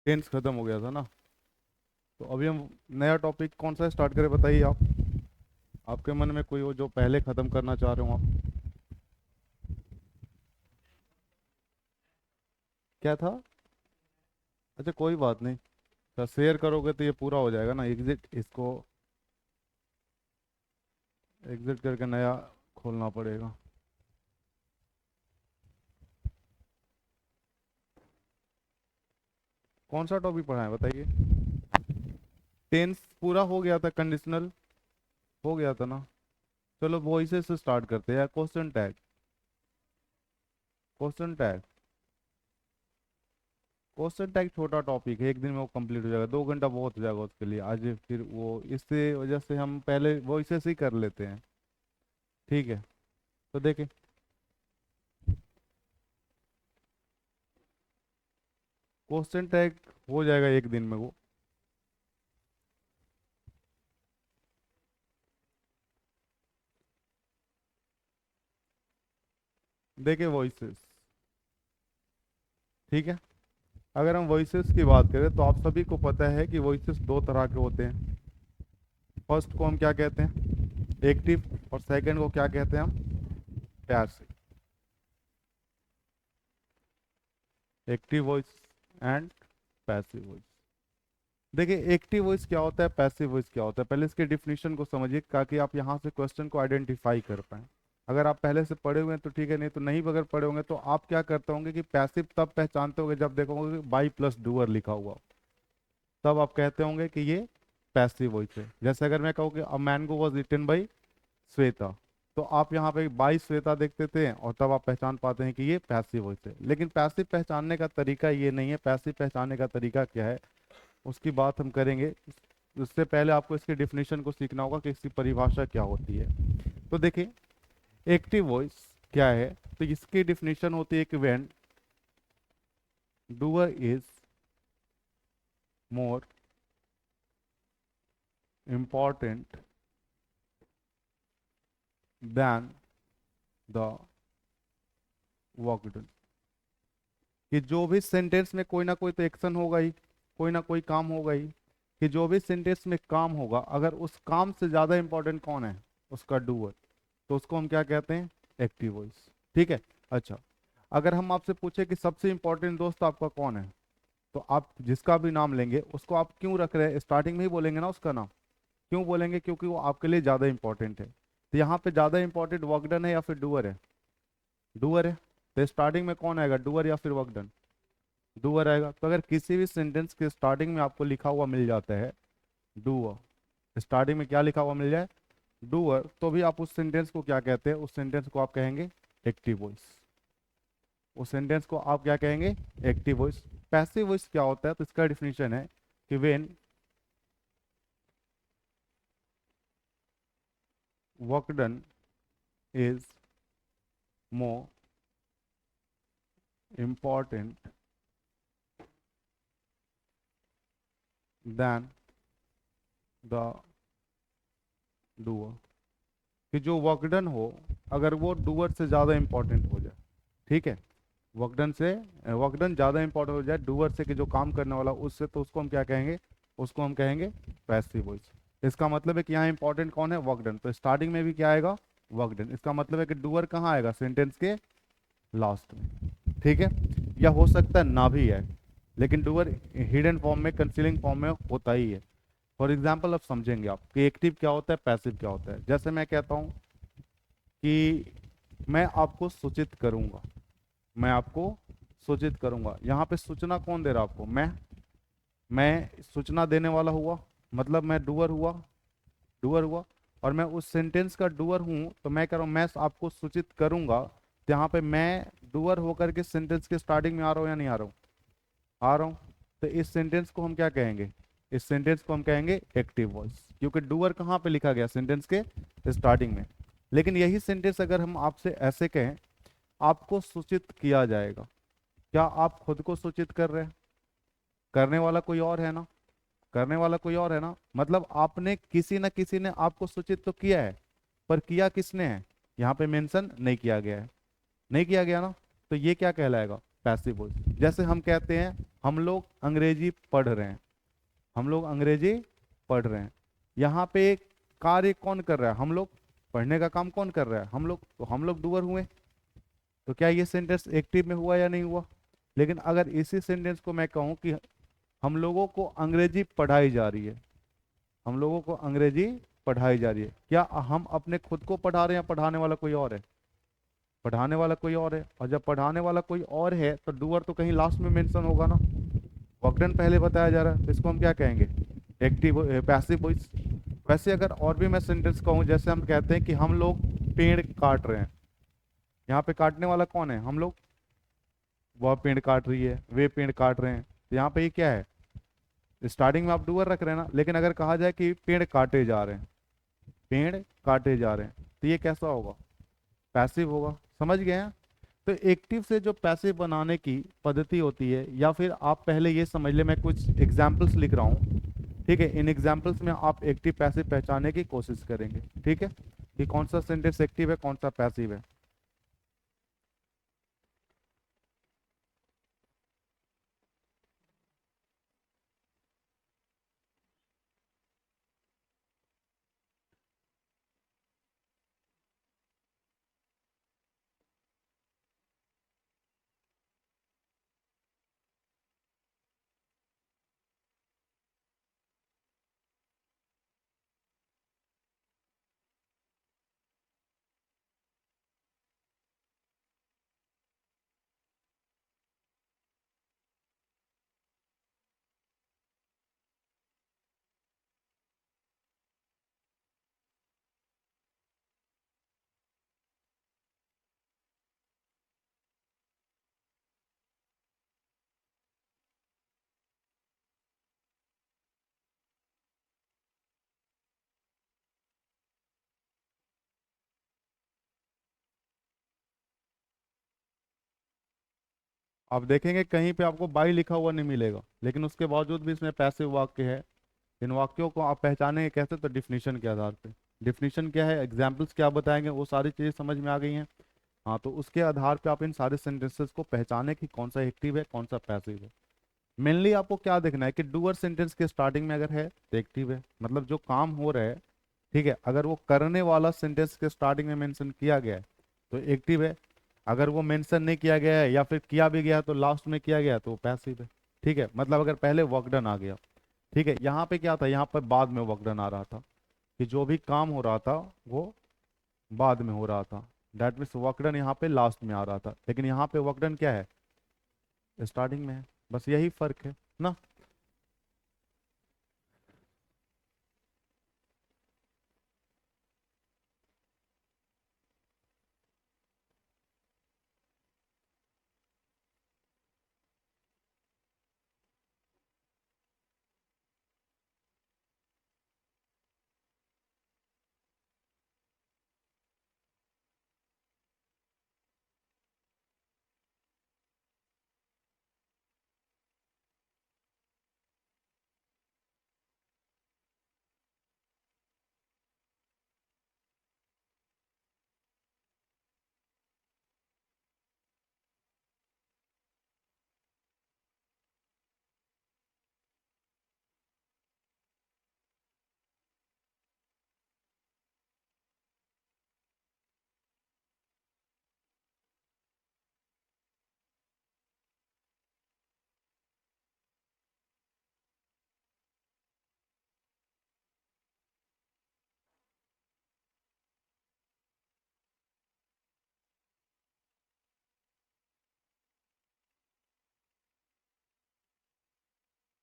Tense खत्म हो गया था ना। तो अभी हम नया टॉपिक कौन सा स्टार्ट करें, बताइए आप। आपके मन में कोई हो जो पहले खत्म करना चाह रहे हो आप। क्या था? अच्छा कोई बात नहीं। तो शेयर करोगे तो ये पूरा हो जाएगा ना, एग्जिट इसको एग्जिट करके नया खोलना पड़ेगा। कौन सा टॉपिक पढ़ा है बताइए। टेंस पूरा हो गया था, कंडीशनल हो गया था ना। चलो वॉइसेस से स्टार्ट करते हैं। Question tag. Question tag. Question tag छोटा टॉपिक है, एक दिन में वो कंप्लीट हो जाएगा, 2 घंटा बहुत हो जाएगा उसके लिए आज। फिर वो इससे वजह से हम पहले वॉइसेस ही कर लेते हैं। ठीक है। तो देखें। क्वेश्चन टैग हो जाएगा एक दिन में वो। देखें वॉइसेस। ठीक है। अगर हम वॉइसेस की बात करें तो आप सभी को पता है कि वॉइसेस दो तरह के होते हैं। फर्स्ट को हम क्या कहते हैं, एक्टिव। और सेकंड को क्या कहते हैं हम, passive. Active voice and passive voice. देखिए एक्टिव वॉइस क्या होता है, पैसिव वॉइस क्या होता है, पहले इसके डिफिनीशन को समझिए ताकि आप यहाँ से क्वेश्चन को आइडेंटिफाई कर पाएं। अगर आप पहले से पढ़े हुए हैं तो ठीक है, नहीं तो नहीं अगर पढ़े होंगे तो आप क्या करते होंगे कि पैसिव तब पहचानते होंगे जब देखोगे बाई प्लस डूअर लिखा हुआ हो। तब आप कहते होंगे कि ये पैसिव वॉइस है। जैसे अगर मैं कहूँ कि a mango was eaten by Shweta, तो आप यहाँ पे बाई श्वेता देखते थे और तब आप पहचान पाते हैं कि ये पैसिव वॉइस है। लेकिन पैसिव पहचानने का तरीका ये नहीं है। पैसिव पहचानने का तरीका क्या है उसकी बात हम करेंगे। उससे पहले आपको इसके डिफिनेशन को सीखना होगा कि इसकी परिभाषा क्या होती है। तो देखिए एक्टिव वॉइस क्या है। तो इसकी डिफिनेशन होती है कि when doer is more important than the work done. कि जो भी सेंटेंस में कोई ना कोई तो एक्शन होगा ही, कोई ना कोई काम होगा ही। कि जो भी सेंटेंस में काम होगा अगर उस काम से ज्यादा इंपॉर्टेंट कौन है, उसका डूअर, तो उसको हम क्या कहते हैं, एक्टिव वॉइस। ठीक है। अच्छा, अगर हम आपसे पूछे कि सबसे इंपॉर्टेंट दोस्त आपका कौन है, तो आप जिसका भी नाम लेंगे उसको आप क्यों रख रहे हैं, स्टार्टिंग में ही बोलेंगे ना उसका नाम। क्यों बोलेंगे, क्योंकि वो आपके लिए ज्यादा इंपॉर्टेंट है। तो यहाँ पे ज्यादा इंपॉर्टेंट वर्कडन है या फिर डूअर है, डूअर है। तो स्टार्टिंग में कौन आएगा, डूअर या फिर वर्कडन, डूअर आएगा। तो अगर किसी भी सेंटेंस के स्टार्टिंग में आपको लिखा हुआ मिल जाता है डूअर, स्टार्टिंग में क्या लिखा हुआ मिल जाए, डूअर, तो भी आप उस सेंटेंस को क्या कहते हैं, उस सेंटेंस को आप कहेंगे एक्टिव वॉइस। उस सेंटेंस को आप क्या कहेंगे, एक्टिव वॉइस। पैसिव वॉइस क्या होता है, तो इसका डिफिनेशन है कि when work done is more important than the doer. कि जो वर्क डन हो अगर वो डूअर से ज़्यादा इंपॉर्टेंट हो जाए। ठीक है। वर्कडन से वर्कडन ज़्यादा इंपॉर्टेंट हो जाए डूअर से, कि जो काम करने वाला उससे, तो उसको हम क्या कहेंगे, उसको हम कहेंगे पैसिव वॉइस। इसका मतलब है कि यहाँ इंपॉर्टेंट कौन है, वर्कडन। तो स्टार्टिंग में भी क्या आएगा, वर्कडन। इसका मतलब है कि डूअर कहाँ आएगा, सेंटेंस के लास्ट में। ठीक है। या हो सकता है ना भी है, लेकिन डूअर हिडन फॉर्म में, कंसीलिंग फॉर्म में होता ही है। फॉर एग्जाम्पल अब समझेंगे आप कि एक्टिव क्या होता है, पैसिव क्या होता है। जैसे मैं कहता हूँ कि मैं आपको सूचित करूंगा, मैं आपको सूचित करूंगा। यहाँ पे सूचना कौन दे रहा है आपको, मैं सूचना देने वाला हुआ, मतलब मैं डूअर हुआ, डूअर हुआ। और मैं उस सेंटेंस का डूअर हूँ, तो मैं कह रहा हूँ मैं आपको सूचित करूंगा। तो यहाँ पे मैं डूअर होकर के सेंटेंस के स्टार्टिंग में आ रहा हूँ या नहीं आ रहा हूँ, आ रहा हूँ। तो इस सेंटेंस को हम क्या कहेंगे, इस सेंटेंस को हम कहेंगे एक्टिव वॉइस, क्योंकि डूअर कहाँ पे लिखा गया, सेंटेंस के स्टार्टिंग में। लेकिन यही सेंटेंस अगर हम आपसे ऐसे कहें, आपको सूचित किया जाएगा, क्या आप खुद को सूचित कर रहे हैं, करने वाला कोई और है ना, करने वाला कोई और है ना। मतलब आपने, किसी ना किसी ने आपको सूचित तो किया है, पर किया किसने है, यहाँ पे मेंशन नहीं किया गया है, नहीं किया गया ना। तो ये क्या कहलाएगा, पैसिव वॉइस। जैसे हम कहते हैं हम लोग अंग्रेजी पढ़ रहे हैं, हम लोग अंग्रेजी पढ़ रहे हैं। यहाँ पे एक कार्य कौन कर रहा है? हम लोग। पढ़ने का काम कौन कर रहा है? हम लोग। तो हम लोग डूअर हुए। तो क्या ये सेंटेंस एक्टिव में हुआ या नहीं हुआ? लेकिन अगर इसी सेंटेंस को मैं कहूँ कि हम लोगों को अंग्रेजी पढ़ाई जा रही है, हम लोगों को अंग्रेजी पढ़ाई जा रही है, क्या हम अपने खुद को पढ़ा रहे हैं या पढ़ाने वाला कोई और है? पढ़ाने वाला कोई और है। और जब पढ़ाने वाला कोई और है तो डूअर तो कहीं लास्ट में मेंशन होगा ना। वर्कडन पहले बताया जा रहा है, तो इसको हम क्या कहेंगे? Active passive voice. वैसे अगर और भी मैं सेंटेंस कहूँ, जैसे हम कहते हैं कि हम लोग पेड़ काट रहे हैं, यहाँ पे काटने वाला कौन है? हम लोग। वह पेड़ काट रही है, वे पेड़ काट रहे हैं, तो यहाँ पे ये क्या है? स्टार्टिंग में आप डूअर रख रहे हैं ना। लेकिन अगर कहा जाए कि पेड़ काटे जा रहे हैं, पेड़ काटे जा रहे हैं, तो ये कैसा होगा? पैसिव होगा। समझ गए हैं? तो एक्टिव से जो पैसिव बनाने की पद्धति होती है, या फिर आप पहले ये समझ ले, मैं कुछ एग्जाम्पल्स लिख रहा हूँ, ठीक है? इन एग्जाम्पल्स में आप एक्टिव पैसिव पहचानने की कोशिश करेंगे, ठीक है? कि कौन सा सेंटेंस एक्टिव है, कौन सा पैसिव है। आप देखेंगे कहीं पे आपको बाई लिखा हुआ नहीं मिलेगा, लेकिन उसके बावजूद भी इसमें पैसिव वाक्य है। इन वाक्यों को आप पहचानेंगे कैसे? तो डिफिनीशन के आधार पे। डिफिनीशन क्या है, एग्जाम्पल्स क्या बताएंगे, वो सारी चीजें समझ में आ गई हैं। हाँ, तो उसके आधार पे आप इन सारे सेंटेंसेस को पहचाने कि कौन सा एक्टिव है, कौन सा पैसिव है। मेनली आपको क्या देखना है कि डूअर सेंटेंस के स्टार्टिंग में अगर है तो एक्टिव है, मतलब जो काम हो रहा है, ठीक है? अगर वो करने वाला सेंटेंस के स्टार्टिंग में मेंशन किया गया है तो एक्टिव है। अगर वो मेंशन नहीं किया गया है, या फिर किया भी गया तो लास्ट में किया गया, तो वो पैसिव है। ठीक है? मतलब अगर पहले वर्क डन आ गया, ठीक है? यहाँ पे क्या था? यहाँ पर बाद में वर्क डन आ रहा था, कि जो भी काम हो रहा था वो बाद में हो रहा था। दैट मीन्स वर्क डन यहाँ पे लास्ट में आ रहा था, लेकिन यहाँ पे वर्क डन क्या है? स्टार्टिंग में है। बस यही फर्क है ना।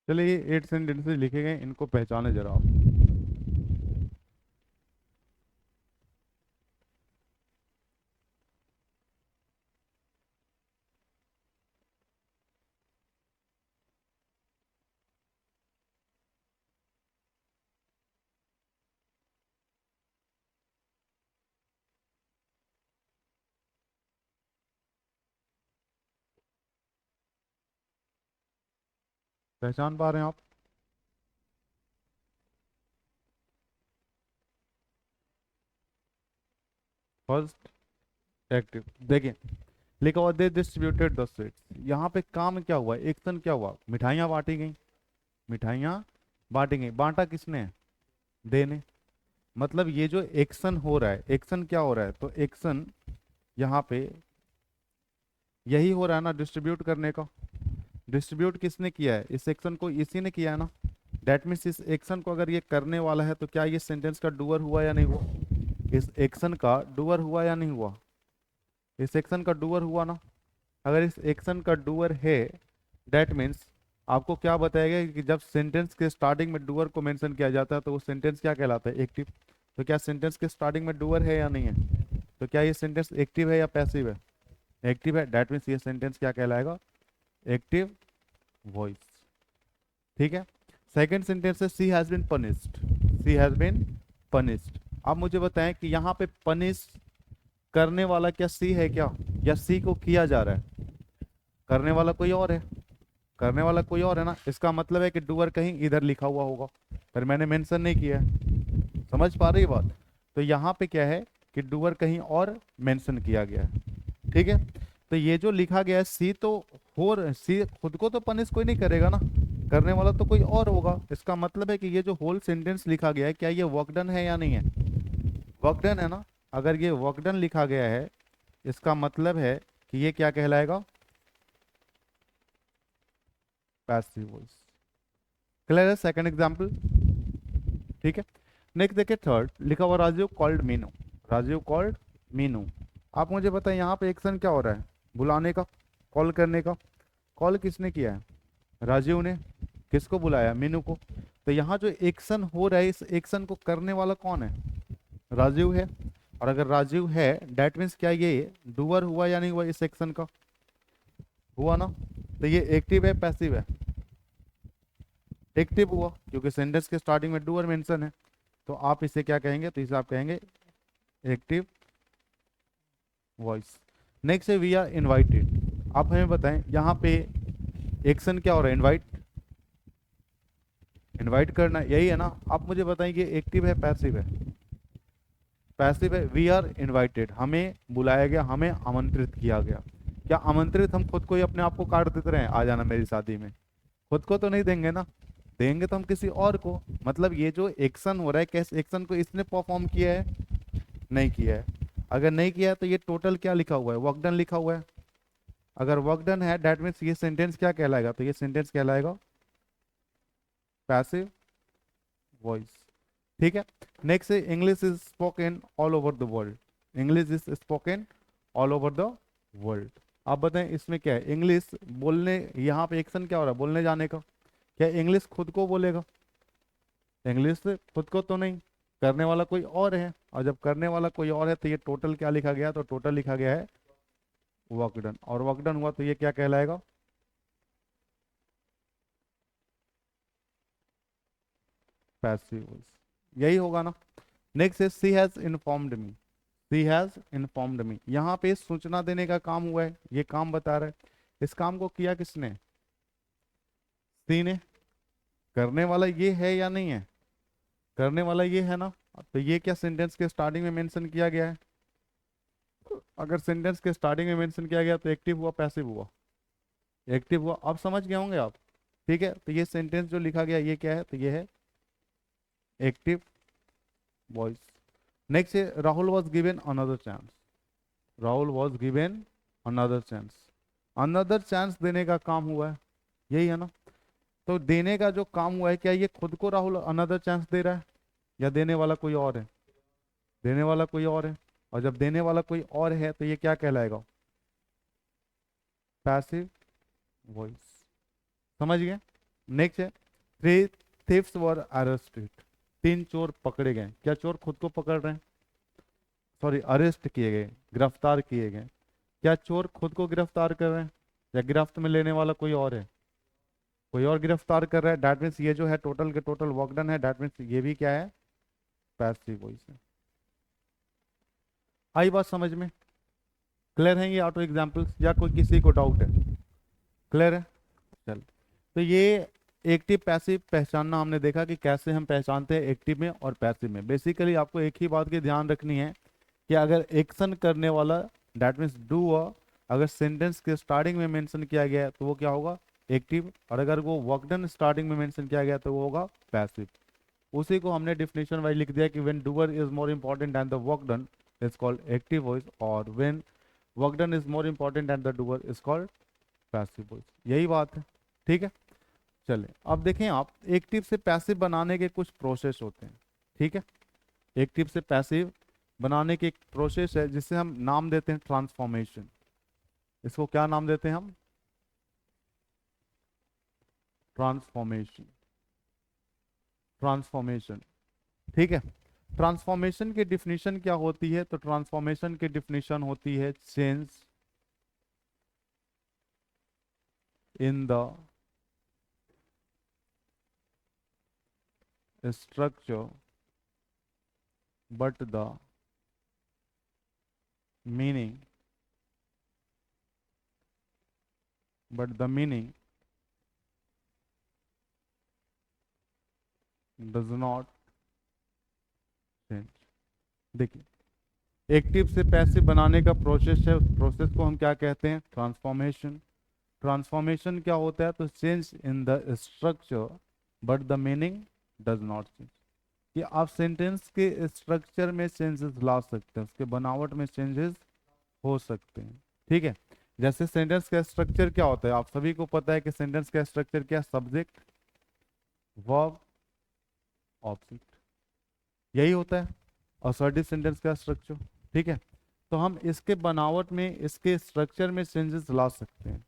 चलिए, ये 8 सेंटेंसेस लिखे गए, इनको पहचाने जरा आप। पहचान पा रहे हैं आप? First, active. देखिए, लिखा हुआ दे डिस्ट्रीब्यूटेड द स्वीट्स। यहाँ पे काम क्या हुआ, एक्शन क्या हुआ, मिठाइयाँ बांटी गई, मिठाइयाँ बांटी गई, बांटा किसने, देने। मतलब ये जो एक्शन हो रहा है, एक्शन क्या हो रहा है, तो एक्शन यहाँ पे यही हो रहा है ना, डिस्ट्रीब्यूट करने का। डिस्ट्रीब्यूट किसने किया है, इस एक्शन को इसी ने किया है ना। डेट मीन्स इस एक्शन को अगर ये करने वाला है तो क्या ये सेंटेंस का डूअर हुआ या नहीं हुआ, इस एक्शन का डूअर हुआ या नहीं हुआ, इस एक्शन का डूअर हुआ ना। अगर इस एक्शन का डूअर है, डेट मीन्स आपको क्या बताएगा कि जब सेंटेंस के स्टार्टिंग में डूअर को मेंशन किया जाता है तो वो सेंटेंस क्या कहलाता है, एक्टिव। तो क्या सेंटेंस के स्टार्टिंग में डूअर है या नहीं है, तो क्या ये सेंटेंस एक्टिव है या पैसिव है, एक्टिव है। डेट मीन्स ये सेंटेंस क्या कहलाएगा, एक्टिव वॉइस। ठीक है। सेकंड सेंटेंस है she has been punished, she has been punished. आप मुझे बताएं कि यहाँ पे पनिश करने वाला क्या सी है क्या, या सी को किया जा रहा है, करने वाला कोई और है, करने वाला कोई और है ना। इसका मतलब है कि डूअर कहीं इधर लिखा हुआ होगा, पर मैंने मेंशन नहीं किया है। समझ पा रही बात। तो यहाँ पे क्या है कि डूअर कहीं और मेंशन किया गया है। ठीक है। तो ये जो लिखा गया है सी, तो सी खुद को तो पनिश कोई नहीं करेगा ना, करने वाला तो कोई और होगा। इसका मतलब है कि ये जो होल सेंटेंस लिखा गया है, क्या ये वर्क डन है या नहीं है, वर्क डन है ना। अगर ये वर्क डन लिखा गया है, इसका मतलब है कि ये क्या कहलाएगा, पैसिव वॉइस। क्लियर है। Second example. ठीक है। नेक्स्ट देखिए थर्ड, लिखा हुआ राजीव कॉल्ड मीनू, राजीव कॉल्ड मीनू। आप मुझे बताएं यहाँ पे एक्शन क्या हो रहा है, बुलाने का, कॉल करने का। कॉल किसने किया है, राजीव ने। किसको बुलाया, मीनू को। तो यहाँ जो एक्शन हो रहा है, इस एक्शन को करने वाला कौन है, राजीव है। और अगर राजीव है, डेट मीन्स क्या ये डूअर हुआ या नहीं हुआ, इस एक्शन का हुआ ना। तो ये एक्टिव है पैसिव है, एक्टिव हुआ, क्योंकि सेंटेंस के स्टार्टिंग में डूअर मेंशन है। तो आप इसे क्या कहेंगे, तो इसे आप कहेंगे एक्टिव वॉइस। नेक्स्ट है वी आर इनवाइटेड। आप हमें बताएं यहाँ पे एक्शन क्या हो रहा है, इनवाइट, इनवाइट करना, यही है ना। आप मुझे बताएं कि एक्टिव है पैसिव है, पैसिव है। वी आर इनवाइटेड, हमें बुलाया गया, हमें आमंत्रित किया गया। क्या आमंत्रित हम खुद को ही अपने आप को कार्ड देते रहे, आ जाना मेरी शादी में, खुद को तो नहीं देंगे ना, देंगे तो हम किसी और को। मतलब ये जो एक्शन हो रहा है, कैसे एक्शन को इसने परफॉर्म किया है, नहीं किया है। अगर नहीं किया है तो ये टोटल क्या लिखा हुआ है, वर्क डन लिखा हुआ है। अगर वर्क डन है, दैट मीन्स ये सेंटेंस क्या कहलाएगा, तो ये सेंटेंस कहलाएगा पैसिव वॉइस। ठीक है। नेक्स्ट है English is spoken all over the world, English is spoken all over the world. आप बताएं इसमें क्या है, इंग्लिश बोलने, यहाँ पे एक्शन क्या हो रहा है, बोलने जाने का। क्या इंग्लिश खुद को बोलेगा, इंग्लिश खुद को तो नहीं, करने वाला कोई और है। और जब करने वाला कोई और है तो ये टोटल क्या लिखा गया, तो टोटल लिखा गया है वर्क डन। और वर्क डन हुआ तो ये क्या कहलाएगा, पैसिव वॉइस, यही होगा ना। नेक्स्ट है she has informed me, she has informed me. यहाँ पे सूचना देने का काम हुआ है, ये काम बता रहा है। इस काम को किया किसने, सी ने। करने वाला ये है या नहीं है, करने वाला ये है ना। तो ये क्या सेंटेंस के स्टार्टिंग में मेंशन किया गया है। अगर सेंटेंस के स्टार्टिंग में मेंशन किया गया तो एक्टिव हुआ पैसिव हुआ, एक्टिव हुआ। अब समझ गए होंगे आप। ठीक है। तो ये सेंटेंस जो लिखा गया ये क्या है, तो ये है एक्टिव वॉइस। नेक्स्ट है Rahul was given another chance, Rahul was given another chance. Another chance देने का काम हुआ है, यही है ना। तो देने का जो काम हुआ है, क्या ये खुद को राहुल अनदर चांस दे रहा है, या देने वाला कोई और है, देने वाला कोई और है। और जब देने वाला कोई और है तो ये क्या कहलाएगा, पैसिव वॉइस। समझ गए। नेक्स्ट है थ्री थीव्स वर अरेस्टेड, तीन चोर पकड़े गए। क्या चोर खुद को पकड़ रहे हैं, सॉरी अरेस्ट किए गए, गिरफ्तार किए गए। क्या चोर खुद को गिरफ्तार कर रहे हैं, या गिरफ्त में लेने वाला कोई और है, कोई और गिरफ्तार कर रहा है। दैट मीन्स ये जो है टोटल के टोटल वर्क डन है, दैट मीन्स ये भी क्या है, पैसिव वॉइस है। आई बात समझ में, क्लियर है ये ऑटो एग्जाम्पल्स, या कोई किसी को डाउट है, क्लियर है। चल, तो ये एक्टिव पैसिव पहचानना हमने देखा कि कैसे हम पहचानते हैं एक्टिव में और पैसिव में। बेसिकली आपको एक ही बात की ध्यान रखनी है कि अगर एक्शन करने वाला, दैट मीन्स डूअर, अगर सेंटेंस के स्टार्टिंग में मेंशन किया गया है तो वो क्या होगा, एक्टिव, और अगर वो वर्क डन स्टार्टिंग में मेंशन किया गया तो वो होगा पैसिव। उसी को हमने डिफिनेशन वाइज लिख दिया कि when doer is more important than the work done is called active voice, और when work done is more important than the doer is called passive voice. यही बात है, ठीक है। चलिए अब देखें आप, एक्टिव से पैसिव बनाने के कुछ प्रोसेस होते हैं, ठीक है। एक्टिव से पैसिव बनाने की एक प्रोसेस है जिसे हम नाम देते हैं ट्रांसफॉर्मेशन। इसको क्या नाम देते हैं हम, ट्रांसफॉर्मेशन, ट्रांसफॉर्मेशन, ठीक है। ट्रांसफॉर्मेशन की डिफिनीशन क्या होती है, तो ट्रांसफॉर्मेशन की डिफिनीशन होती है change in the structure but the meaning does not change। देखिए, एक्टिव से पैसिव बनाने का प्रोसेस है, उस प्रोसेस को हम क्या कहते हैं, ट्रांसफॉर्मेशन। ट्रांसफॉर्मेशन क्या होता है, तो change in the structure but the meaning does not change. कि आप सेंटेंस के स्ट्रक्चर में चेंजेस ला सकते हैं, उसके बनावट में चेंजेस हो सकते हैं, ठीक है। जैसे सेंटेंस का स्ट्रक्चर क्या होता है, आप सभी को पता है कि सेंटेंस का स्ट्रक्चर क्या, सब्जेक्ट, वर्ब, ऑब्जेक्ट, यही होता है असर्टिव सेंटेंस का स्ट्रक्चर, ठीक है। तो हम इसके बनावट में, इसके स्ट्रक्चर में चेंजेस ला सकते हैं,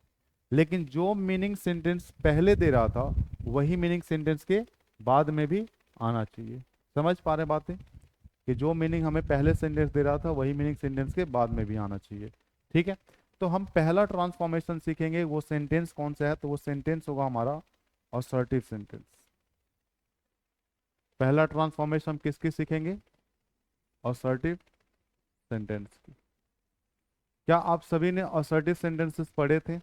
लेकिन जो मीनिंग सेंटेंस पहले दे रहा था वही मीनिंग सेंटेंस के बाद में भी आना चाहिए। समझ पा रहे बातें, कि जो मीनिंग हमें पहले सेंटेंस दे रहा था वही मीनिंग सेंटेंस के बाद में भी आना चाहिए, ठीक है। तो हम पहला ट्रांसफॉर्मेशन सीखेंगे, वो सेंटेंस कौन सा है, तो वो सेंटेंस होगा हमारा असर्टिव सेंटेंस। पहला ट्रांसफॉर्मेशन हम किसकी सीखेंगे, असर्टिव सेंटेंस की। क्या आप सभी ने असर्टिव सेंटेंसेस पढ़े थे,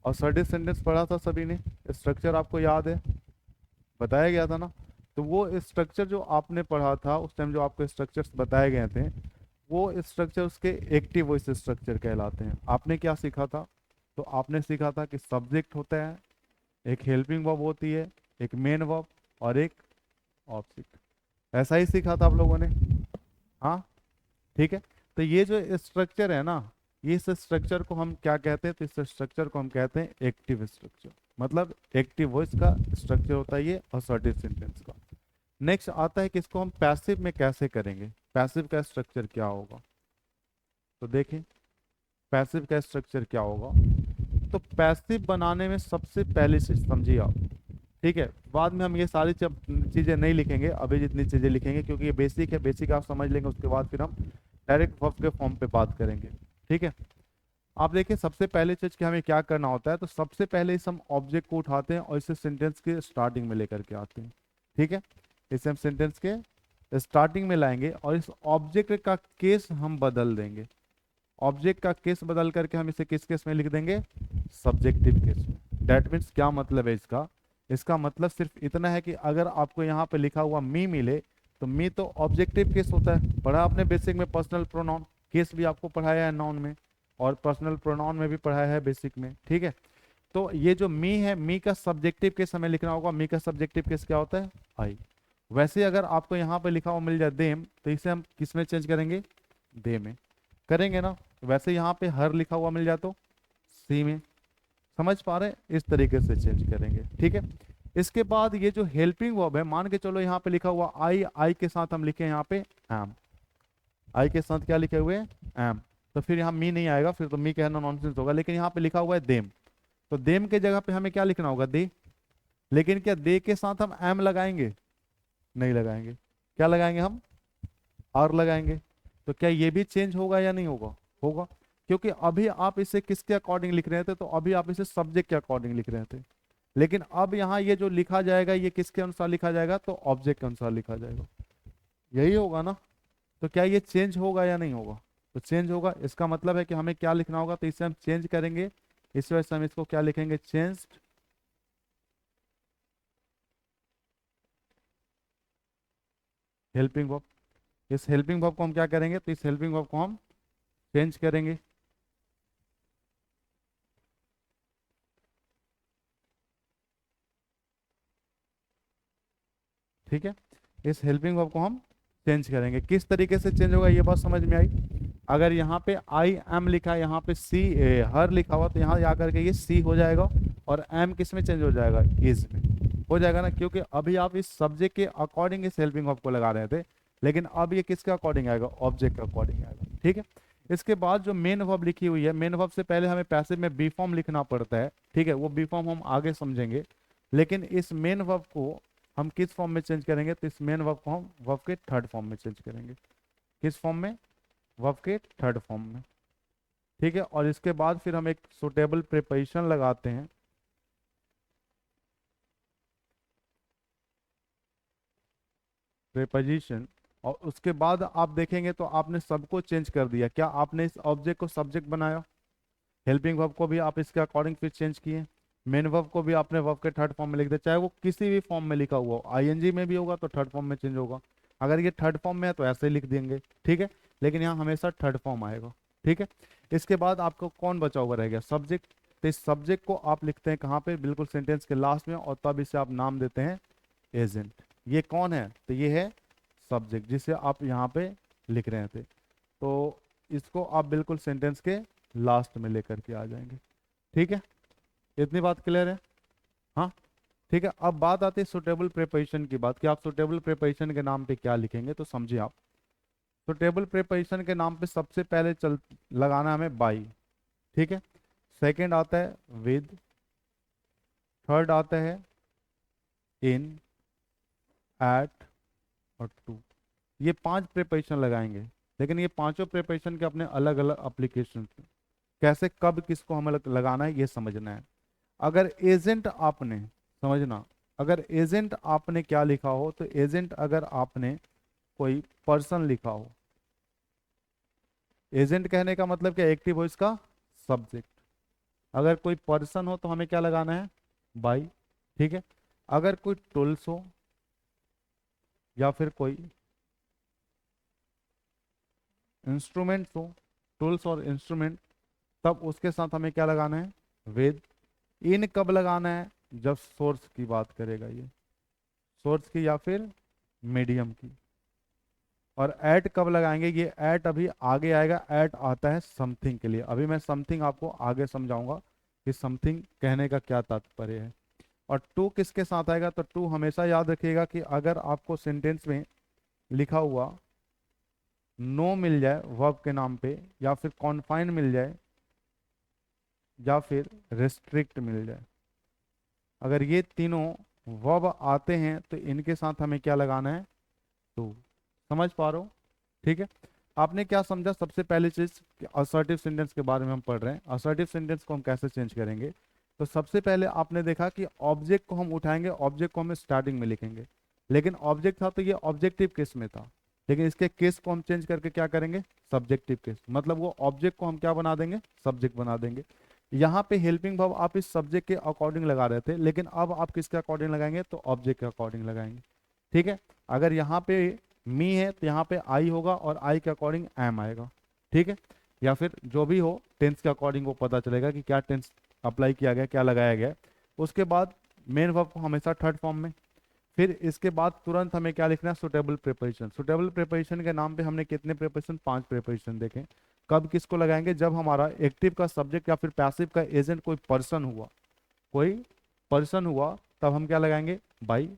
असर्टिव सेंटेंस पढ़ा था सभी ने, स्ट्रक्चर आपको याद है, बताया गया था ना। तो वो स्ट्रक्चर जो आपने पढ़ा था उस टाइम, जो आपको स्ट्रक्चर्स बताए गए थे, वो स्ट्रक्चर उसके एक्टिव वॉइस स्ट्रक्चर कहलाते हैं। आपने क्या सीखा था, तो आपने सीखा था कि सब्जेक्ट होता है, एक हेल्पिंग वर्ब होती है, एक मेन वर्ब और एक ऑब्जेक्ट। ऐसा ही सीखा था आप लोगों ने, हाँ, ठीक है। तो ये जो स्ट्रक्चर है ना, ये इस स्ट्रक्चर को हम क्या कहते हैं, तो इस स्ट्रक्चर को हम कहते हैं एक्टिव स्ट्रक्चर। मतलब एक्टिव वॉइस का स्ट्रक्चर होता है ये असर्टिव सेंटेंस का। नेक्स्ट आता है कि इसको हम पैसिव में कैसे करेंगे, पैसिव का स्ट्रक्चर क्या होगा। तो देखें पैसिव का स्ट्रक्चर क्या होगा। तो पैसिव बनाने में सबसे पहले चीज समझिए आप, ठीक है। बाद में हम ये सारी चीजें नहीं लिखेंगे, अभी जितनी चीजें लिखेंगे क्योंकि ये बेसिक है, बेसिक आप समझ लेंगे, उसके बाद फिर हम डायरेक्ट वर्ब के फॉर्म पे बात करेंगे, ठीक है। आप देखिए सबसे पहले चीज कि हमें क्या करना होता है, तो सबसे पहले इस हम ऑब्जेक्ट को उठाते हैं और इसे सेंटेंस के स्टार्टिंग में लेकर के आते हैं, ठीक है। इसे हम सेंटेंस के स्टार्टिंग में लाएंगे और इस ऑब्जेक्ट का केस हम बदल देंगे। ऑब्जेक्ट का केस बदल करके हम इसे किस केस में लिख देंगे, सब्जेक्टिव केस में। दैट मीन्स क्या मतलब है इसका, इसका मतलब सिर्फ इतना है कि अगर आपको यहाँ पे लिखा हुआ मी मिले, तो मी तो ऑब्जेक्टिव केस होता है, पढ़ा आपने बेसिक में, पर्सनल प्रोनाउन केस भी आपको पढ़ाया है नाउन में, और पर्सनल प्रोनाउन में भी पढ़ाया है बेसिक में, ठीक है। तो ये जो मी है, मी का सब्जेक्टिव केस हमें लिखना होगा। मी का सब्जेक्टिव केस क्या होता है, आई। वैसे अगर आपको यहाँ पे लिखा हुआ मिल जाए देम, तो इसे हम किस में चेंज करेंगे, दे में करेंगे ना। वैसे यहाँ पे हर लिखा हुआ मिल जाए तो सी में। समझ पा रहे हैं, इस तरीके से चेंज करेंगे, ठीक है। इसके बाद ये जो हेल्पिंग वर्ब है, मान के चलो यहाँ पे लिखा हुआ आई, आई के साथ हम लिखे यहाँ पे एम, आई के साथ क्या लिखे हुए एम, तो फिर यहाँ मी नहीं आएगा, फिर तो मी कहना नॉनसेंस होगा। लेकिन यहाँ पे लिखा हुआ है देम, तो देम के जगह पे हमें क्या लिखना होगा, दे। लेकिन क्या दे के साथ हम एम लगाएंगे, नहीं लगाएंगे, क्या लगाएंगे हम, आर लगाएंगे। तो क्या ये भी चेंज होगा या नहीं होगा, होगा। क्योंकि अभी आप इसे किसके अकॉर्डिंग लिख रहे थे, तो अभी आप इसे सब्जेक्ट के अकॉर्डिंग लिख रहे थे। लेकिन अब यहाँ ये जो लिखा जाएगा ये किसके अनुसार लिखा जाएगा, तो ऑब्जेक्ट के अनुसार लिखा जाएगा, यही होगा ना। तो क्या ये चेंज होगा या नहीं होगा, तो चेंज होगा। इसका मतलब है कि हमें क्या लिखना होगा, तो इसे हम चेंज करेंगे, इस वजह से हम इसको क्या लिखेंगे, चेंज हेल्पिंग वर्ब। इस हेल्पिंग वर्ब को हम क्या करेंगे, तो इस हेल्पिंग वर्ब को हम चेंज करेंगे, ठीक है, इस हेल्पिंग वर्ब को हम चेंज करेंगे। किस तरीके से चेंज होगा ये बात समझ में आई? अगर यहाँ पे आई एम लिखा है, यहाँ पे सी हर लिखा हुआ, तो यहाँ जा करके ये सी हो जाएगा, और एम किस में चेंज हो जाएगा? इज में हो जाएगा ना, क्योंकि अभी आप इस सब्जेक्ट के अकॉर्डिंग इस हेल्पिंग वर्ब को लगा रहे थे, लेकिन अब ये किसके अकॉर्डिंग आएगा? ऑब्जेक्ट के अकॉर्डिंग आएगा। ठीक है, इसके बाद जो मेन वर्ब लिखी हुई है, मेन वर्ब से पहले हमें पैसिव में बी फॉर्म लिखना पड़ता है। ठीक है, वो बी फॉर्म हम आगे समझेंगे, लेकिन इस मेन वर्ब को हम किस फॉर्म में चेंज करेंगे? तो इस मेन वर्ब को हम वर्ब के थर्ड फॉर्म में चेंज करेंगे। किस फॉर्म में? वर्ब के थर्ड फॉर्म में। ठीक है, और इसके बाद फिर हम एक सुटेबल प्रीपोजिशन लगाते हैं। प्रीपोजिशन, और उसके बाद आप देखेंगे तो आपने सबको चेंज कर दिया। क्या आपने इस ऑब्जेक्ट को सब्जेक्ट बनाया? हेल्पिंग वर्ब को भी आप इसके अकॉर्डिंग फिर चेंज किए। मेन वर्ब को भी आपने वर्ब के थर्ड फॉर्म में लिख दिया, चाहे वो किसी भी फॉर्म में लिखा हुआ हो। आईएनजी में भी होगा तो थर्ड फॉर्म में चेंज होगा। अगर ये थर्ड फॉर्म में है तो ऐसे ही लिख देंगे। ठीक है, लेकिन यहाँ हमेशा थर्ड फॉर्म आएगा। ठीक है, इसके बाद आपको कौन बचा हुआ रह गया? सब्जेक्ट। तो इस सब्जेक्ट को आप लिखते हैं कहाँ पे? बिल्कुल सेंटेंस के लास्ट में, और तब इसे आप नाम देते हैं एजेंट। ये कौन है? तो ये है सब्जेक्ट, जिसे आप यहाँ पे लिख रहे थे। तो इसको आप बिल्कुल सेंटेंस के लास्ट में लेकर के आ जाएंगे। ठीक है, इतनी बात क्लियर है? हाँ, ठीक है। अब बात आती है सुटेबल प्रीपोजिशन की बात, कि आप सुटेबल प्रीपोजिशन के नाम पे क्या लिखेंगे। तो समझिए आप, सुटेबल प्रीपोजिशन के नाम पे सबसे पहले चल लगाना हमें बाई। ठीक है, सेकंड आता है विद, थर्ड आता है इन, एट और टू। ये 5 प्रीपोजिशन लगाएंगे, लेकिन ये पांचों प्रीपोजिशन के अपने अलग अलग एप्लीकेशन, कैसे कब किसको हमें लगाना है ये समझना है। अगर एजेंट आपने, समझना, अगर एजेंट आपने क्या लिखा हो, तो एजेंट अगर आपने कोई पर्सन लिखा हो, एजेंट कहने का मतलब क्या? एक्टिव वॉइस का सब्जेक्ट। अगर कोई पर्सन हो तो हमें क्या लगाना है? बाई। ठीक है, अगर कोई टूल्स हो या फिर कोई इंस्ट्रूमेंट हो, टूल्स और इंस्ट्रूमेंट, तब उसके साथ हमें क्या लगाना है? विद। इन कब लगाना है? जब सोर्स की बात करेगा ये, सोर्स की या फिर मीडियम की। और एट कब लगाएंगे? ये एट अभी आगे आएगा, एट आता है समथिंग के लिए। अभी मैं समथिंग आपको आगे समझाऊंगा कि समथिंग कहने का क्या तात्पर्य है। और टू किसके साथ आएगा? तो टू हमेशा याद रखिएगा कि अगर आपको सेंटेंस में लिखा हुआ नो मिल जाए वर्ब के नाम पे, या फिर कॉन्फाइन मिल जाए, या फिर रिस्ट्रिक्ट मिल जाए, अगर ये तीनों वर्ब आते हैं तो इनके साथ हमें क्या लगाना है? टू। समझ पा रहे हो? ठीक है, आपने क्या समझा? सबसे पहली चीज असर्टिव सेंटेंस के बारे में हम पढ़ रहे हैं। असर्टिव सेंटेंस को हम कैसे चेंज करेंगे? तो सबसे पहले आपने देखा कि ऑब्जेक्ट को हम उठाएंगे, ऑब्जेक्ट को हम स्टार्टिंग में लिखेंगे, लेकिन ऑब्जेक्ट था तो ये ऑब्जेक्टिव केस में था, लेकिन इसके केस को हम चेंज करके क्या करेंगे? Subjective case. मतलब वो ऑब्जेक्ट को हम क्या बना देंगे? सब्जेक्ट बना देंगे। यहाँ पे हेल्पिंग वर्ब आप इस सब्जेक्ट के अकॉर्डिंग लगा रहे थे, लेकिन अब आप किसके अकॉर्डिंग लगाएंगे? तो ऑब्जेक्ट के अकॉर्डिंग लगाएंगे। ठीक है, अगर यहाँ पे मी है तो यहाँ पे आई होगा, और आई के अकॉर्डिंग एम आएगा। ठीक है, या फिर जो भी हो टेंस के अकॉर्डिंग वो पता चलेगा कि क्या टेंस अप्लाई किया गया, क्या लगाया गया। उसके बाद मेन वर्ब को हमेशा थर्ड फॉर्म में। फिर इसके बाद तुरंत हमें क्या लिखना है? Suitable preposition. सुटेबल प्रीपोजिशन के नाम पे हमने कितने प्रीपोजिशन? 5 प्रीपोजिशन देखे। कब किसको लगाएंगे? जब हमारा एक्टिव का सब्जेक्ट या फिर पैसिव का एजेंट कोई पर्सन हुआ, कोई पर्सन हुआ, तब हम क्या लगाएंगे? बाई।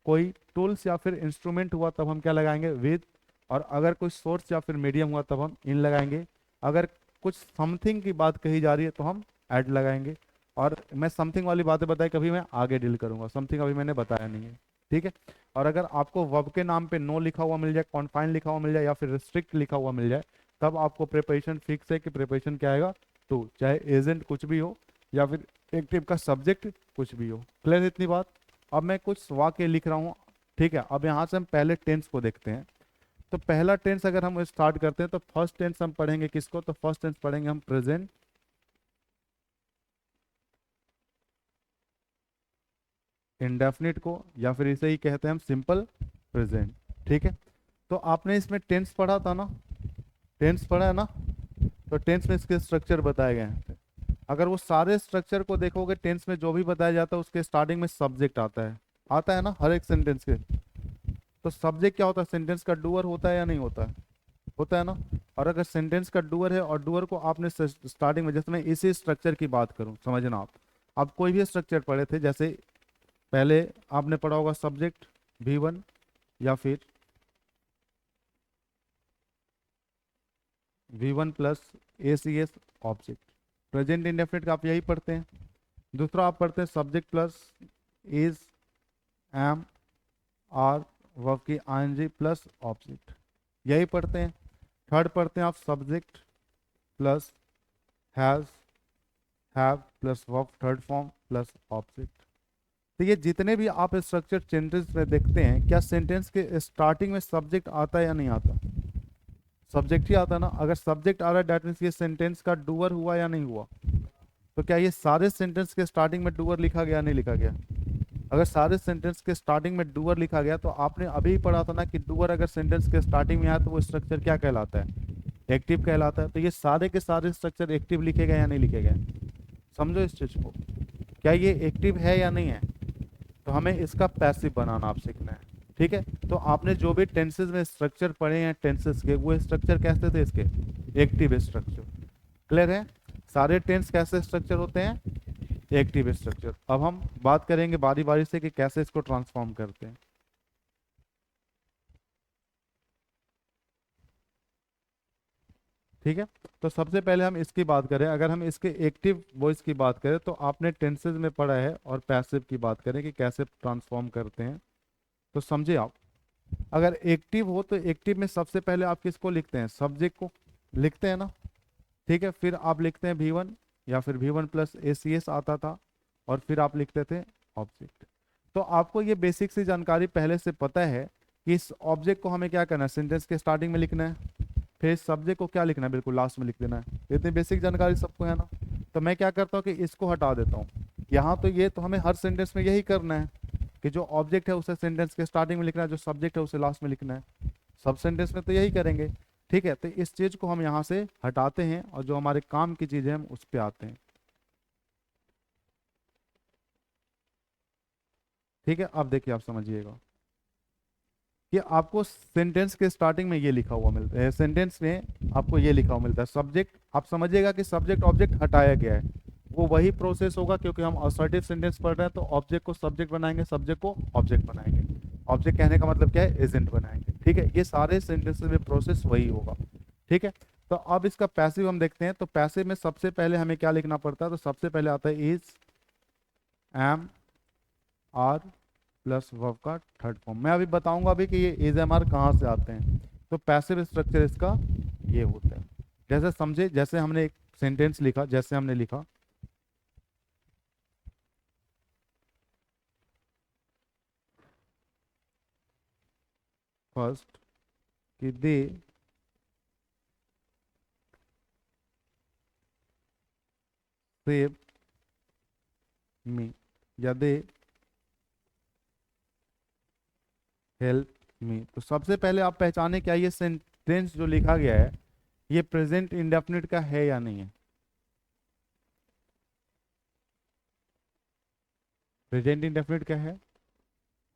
कोई टूल्स या फिर इंस्ट्रूमेंट हुआ तब हम क्या लगाएंगे? विद। और अगर कोई सोर्स या फिर मीडियम हुआ तब हम इन लगाएंगे। अगर कुछ समथिंग की बात कही जा रही है तो हम ऐड लगाएंगे। और मैं समथिंग वाली बातें बताई, कभी मैं आगे डील करूंगा, समथिंग अभी मैंने बताया नहीं है। ठीक है, और अगर आपको वर्ब के नाम पे नो लिखा हुआ मिल जाए, कॉन्फाइन लिखा हुआ मिल जाए, या फिर रिस्ट्रिक्ट लिखा हुआ मिल जाए, तब आपको प्रिपरेशन फिक्स है कि प्रिपरेशन क्या आएगा? टू। चाहे एजेंट कुछ भी हो या फिर एक्टिव का सब्जेक्ट कुछ भी हो। क्लियर है इतनी बात? अब मैं कुछ वाक्य लिख रहा हूँ। ठीक है, अब यहाँ से हम पहले टेंस को देखते हैं। तो पहला टेंस अगर हम स्टार्ट करते हैं तो फर्स्ट टेंस हम पढ़ेंगे किसको? तो फर्स्ट टेंस पढ़ेंगे हम प्रेजेंट इंडेफिनिट को, या फिर इसे ही कहते हैं हम सिंपल प्रेजेंट। ठीक है, तो आपने इसमें टेंस पढ़ा था ना? टेंस पढ़ा है ना? तो टेंस में इसके स्ट्रक्चर बताए गए हैं। अगर वो सारे स्ट्रक्चर को देखोगे, टेंस में जो भी बताया जाता है उसके स्टार्टिंग में सब्जेक्ट आता है। आता है ना हर एक सेंटेंस के? तो सब्जेक्ट क्या होता है, सेंटेंस का डूअर होता है या नहीं होता है, होता है ना। और अगर सेंटेंस का डूअर है और डूअर को आपने स्टार्टिंग में, जैसे मैं इसी स्ट्रक्चर की बात करूं, समझना आप कोई भी स्ट्रक्चर पढ़े थे, जैसे पहले आपने पढ़ा होगा सब्जेक्ट V1, या फिर V1 plus ACS object, present indefinite का आप यही पढ़ते हैं। दूसरा आप पढ़ते हैं subject plus is, am, are, verb की ING प्लस ऑब्जेक्ट, यही पढ़ते हैं। थर्ड पढ़ते हैं आप subject plus has, have plus verb third form plus object. तो ये जितने भी आप स्ट्रक्चर सेंटेंस में देखते हैं, क्या सेंटेंस के स्टार्टिंग में सब्जेक्ट आता है या नहीं आता, सब्जेक्ट ही आता है ना। अगर सब्जेक्ट आ रहा है डेट मीन्स ये सेंटेंस का डूअर हुआ या नहीं हुआ। तो क्या ये सारे सेंटेंस के स्टार्टिंग में डूअर लिखा गया, नहीं लिखा गया। अगर सारे सेंटेंस के स्टार्टिंग में डूअर लिखा गया, तो आपने अभी ही पढ़ा था ना कि डूअर अगर सेंटेंस के स्टार्टिंग में आया तो वो स्ट्रक्चर क्या कहलाता है, एक्टिव कहलाता है। तो ये सारे के सारे स्ट्रक्चर एक्टिव लिखे गए या नहीं लिखे गए, समझो इस चीज को, क्या ये एक्टिव है या नहीं है। तो हमें इसका पैसिव बनाना आप सीखना है, ठीक है। तो आपने जो भी टेंसेस में स्ट्रक्चर पढ़े हैं टेंसेस के, वो स्ट्रक्चर कैसे थे इसके, एक्टिव स्ट्रक्चर। क्लियर है, सारे टेंस कैसे स्ट्रक्चर होते हैं, एक्टिव स्ट्रक्चर। अब हम बात करेंगे बारी बारी से कि कैसे इसको ट्रांसफॉर्म करते हैं, ठीक है। तो सबसे पहले हम इसकी बात करें, अगर हम इसके एक्टिव वॉइस की बात करें तो आपने टेंसेस में पढ़ा है, और पैसिव की बात करें कि कैसे ट्रांसफॉर्म करते हैं। तो समझे आप, अगर एक्टिव हो तो एक्टिव में सबसे पहले आप किसको लिखते हैं, सब्जेक्ट को लिखते हैं ना, ठीक है। फिर आप लिखते हैं V1, या फिर V1 प्लस ACS आता था, और फिर आप लिखते थे ऑब्जेक्ट। तो आपको ये बेसिक सी जानकारी पहले से पता है कि इस ऑब्जेक्ट को हमें क्या करना है, सेंटेंस के स्टार्टिंग में लिखना है, फिर सब्जेक्ट को क्या लिखना है, बिल्कुल लास्ट में लिख देना है। इतनी बेसिक जानकारी सबको है ना। तो मैं क्या करता हूँ कि इसको हटा देता हूँ यहाँ। तो ये तो हमें हर सेंटेंस में यही करना है कि जो ऑब्जेक्ट है उसे सेंटेंस के स्टार्टिंग में लिखना है, जो सब्जेक्ट है उसे लास्ट में लिखना है। सब सेंटेंस में तो यही करेंगे, ठीक है। तो इस चीज को हम यहाँ से हटाते हैं, और जो हमारे काम की चीजें हम उस पर आते हैं, ठीक है। अब देखिए आप समझिएगा कि आपको सेंटेंस के स्टार्टिंग में ये लिखा हुआ मिलता है, सेंटेंस में आपको ये लिखा हुआ मिलता है सब्जेक्ट। आप समझिएगा कि सब्जेक्ट ऑब्जेक्ट हटाया गया है, वो वही प्रोसेस होगा, क्योंकि हम असर्टिव सेंटेंस पढ़ रहे हैं। तो ऑब्जेक्ट को सब्जेक्ट बनाएंगे, सब्जेक्ट को ऑब्जेक्ट बनाएंगे। ऑब्जेक्ट कहने का मतलब क्या है, एजेंट बनाएंगे, ठीक है। ये सारे सेंटेंसेस में प्रोसेस वही होगा, ठीक है। तो अब इसका पैसिव हम देखते हैं। तो पैसिव में सबसे पहले हमें क्या लिखना पड़ता है, तो सबसे पहले आता है is, am, are plus verb का थर्ड फॉर्म। मैं अभी बताऊंगा अभी कि ये इज एम आर कहाँ से आते हैं। तो पैसिव स्ट्रक्चर इसका ये होता है। जैसे समझे, जैसे हमने एक सेंटेंस लिखा, जैसे हमने लिखा फर्स्ट कि दे सेव मी, या दे हेल्प मी। तो सबसे पहले आप पहचाने क्या ये सेंटेंस जो लिखा गया है ये प्रेजेंट इंडेफिनिट का है या नहीं है। प्रेजेंट इंडेफिनिट का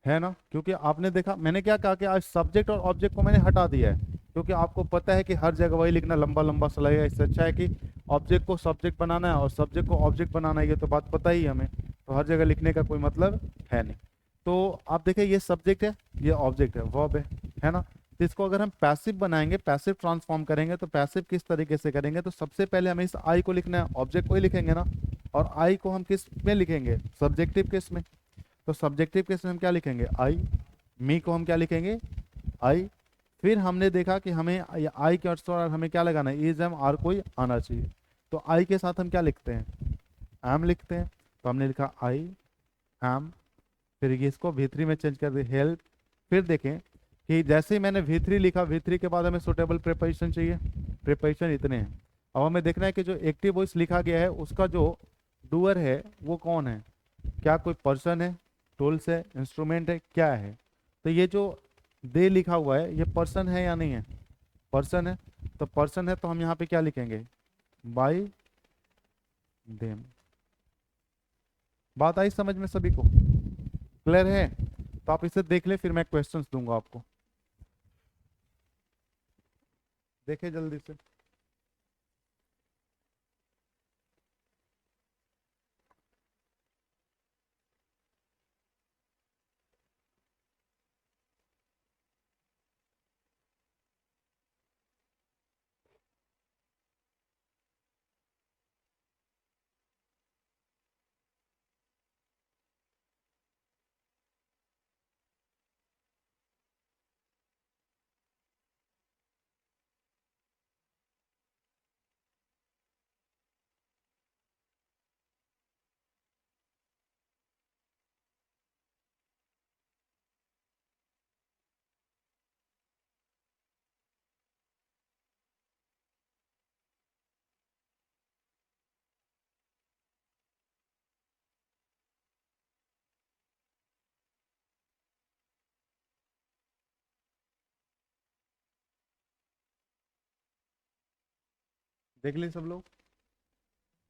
है ना। क्योंकि आपने देखा, मैंने क्या कहा कि आज सब्जेक्ट और ऑब्जेक्ट को मैंने हटा दिया है, क्योंकि आपको पता है कि हर जगह वही लिखना लंबा लंबा सा लगेगा। इससे अच्छा है कि ऑब्जेक्ट को सब्जेक्ट बनाना है और सब्जेक्ट को ऑब्जेक्ट बनाना है, ये तो बात पता ही है हमें। तो हर जगह लिखने का कोई मतलब है नहीं। तो आप देखिए ये सब्जेक्ट है, ये ऑब्जेक्ट है, वर्ब है ना। तो इसको अगर हम पैसिव बनाएंगे, पैसिव ट्रांसफॉर्म करेंगे, तो पैसिव किस तरीके से करेंगे, तो सबसे पहले हमें इस आई को लिखना है, ऑब्जेक्ट को ही लिखेंगे ना। और आई को हम किस में लिखेंगे, सब्जेक्टिव केस में। तो सब्जेक्टिव केस में हम क्या लिखेंगे, आई। मी को हम क्या लिखेंगे, आई। फिर हमने देखा कि हमें आई के और हमें क्या लगाना है, इज एम आर कोई आना चाहिए। तो आई के साथ हम क्या लिखते हैं, एम लिखते हैं। तो हमने लिखा आई एम। फिर ये इसको V3 में चेंज कर दिया, हेल्प। फिर देखें कि जैसे ही मैंने V3 लिखा, V3 के बाद हमें सुटेबल प्रिपोजिशन चाहिए, प्रिपोजिशन इतने हैं। अब हमें देखना है कि जो एक्टिव वॉइस लिखा गया है उसका जो डूअर है वो कौन है, क्या कोई पर्सन है, टूल्स है, इंस्ट्रूमेंट है, क्या है। तो ये जो दे लिखा हुआ है ये पर्सन है या नहीं है, पर्सन है। तो पर्सन है तो हम यहाँ पे क्या लिखेंगे, बाई देम। बात आई समझ में सभी को, क्लियर है। तो आप इसे देख ले, फिर मैं क्वेश्चंस दूंगा आपको। देखे जल्दी से। देख ली सब लोग?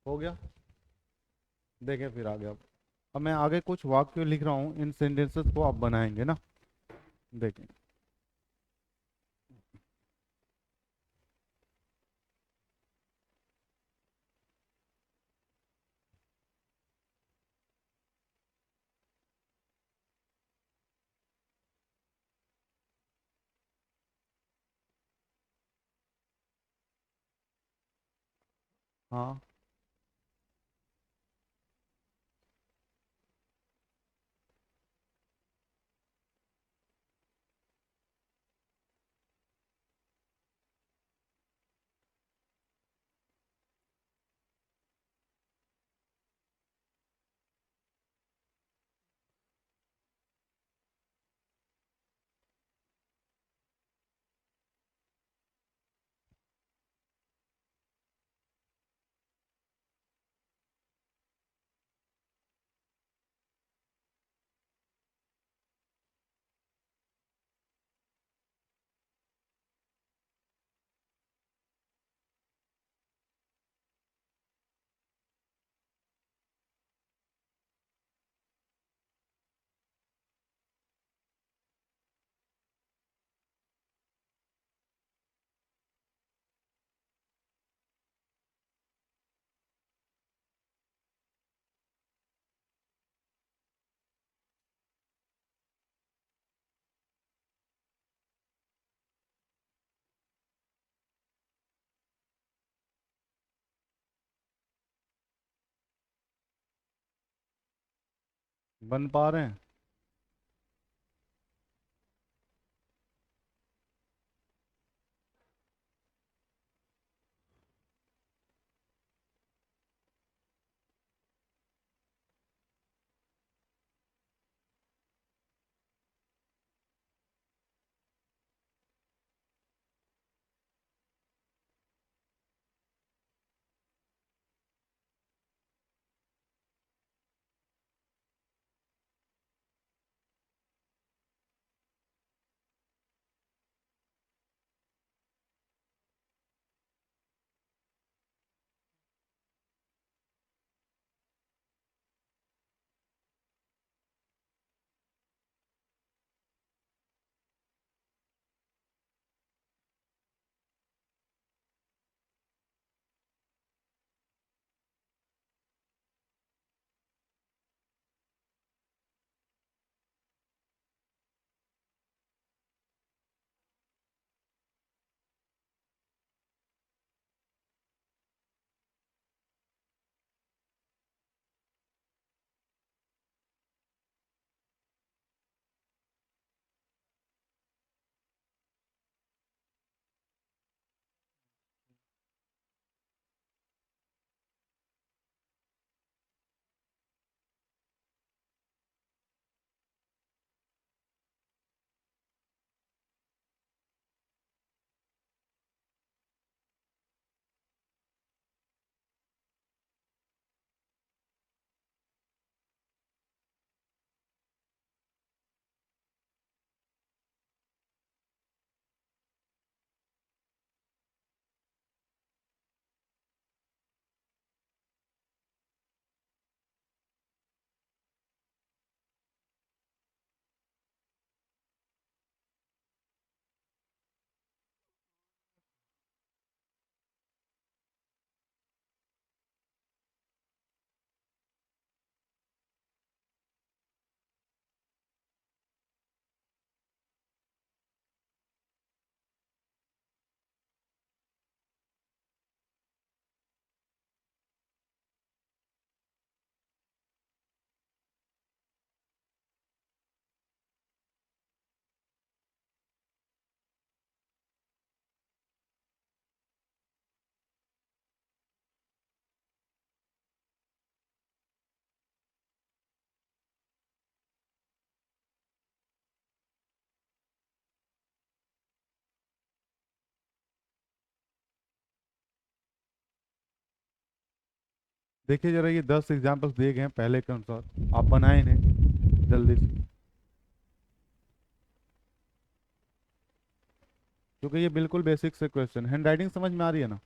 हो गया? देखें फिर आगे। अब मैं आगे कुछ वाक्य लिख रहा हूँ, इन सेंटेंसेस को आप बनाएंगे ना। देखें। हाँ। बन पा रहे हैं? देखिए जरा, ये 10 एग्जाम्पल्स दिए गए हैं पहले के अनुसार, आप बनाए इन्हें जल्दी से, क्योंकि ये बिल्कुल बेसिक से क्वेश्चन। हैंड राइटिंग समझ में आ रही है ना?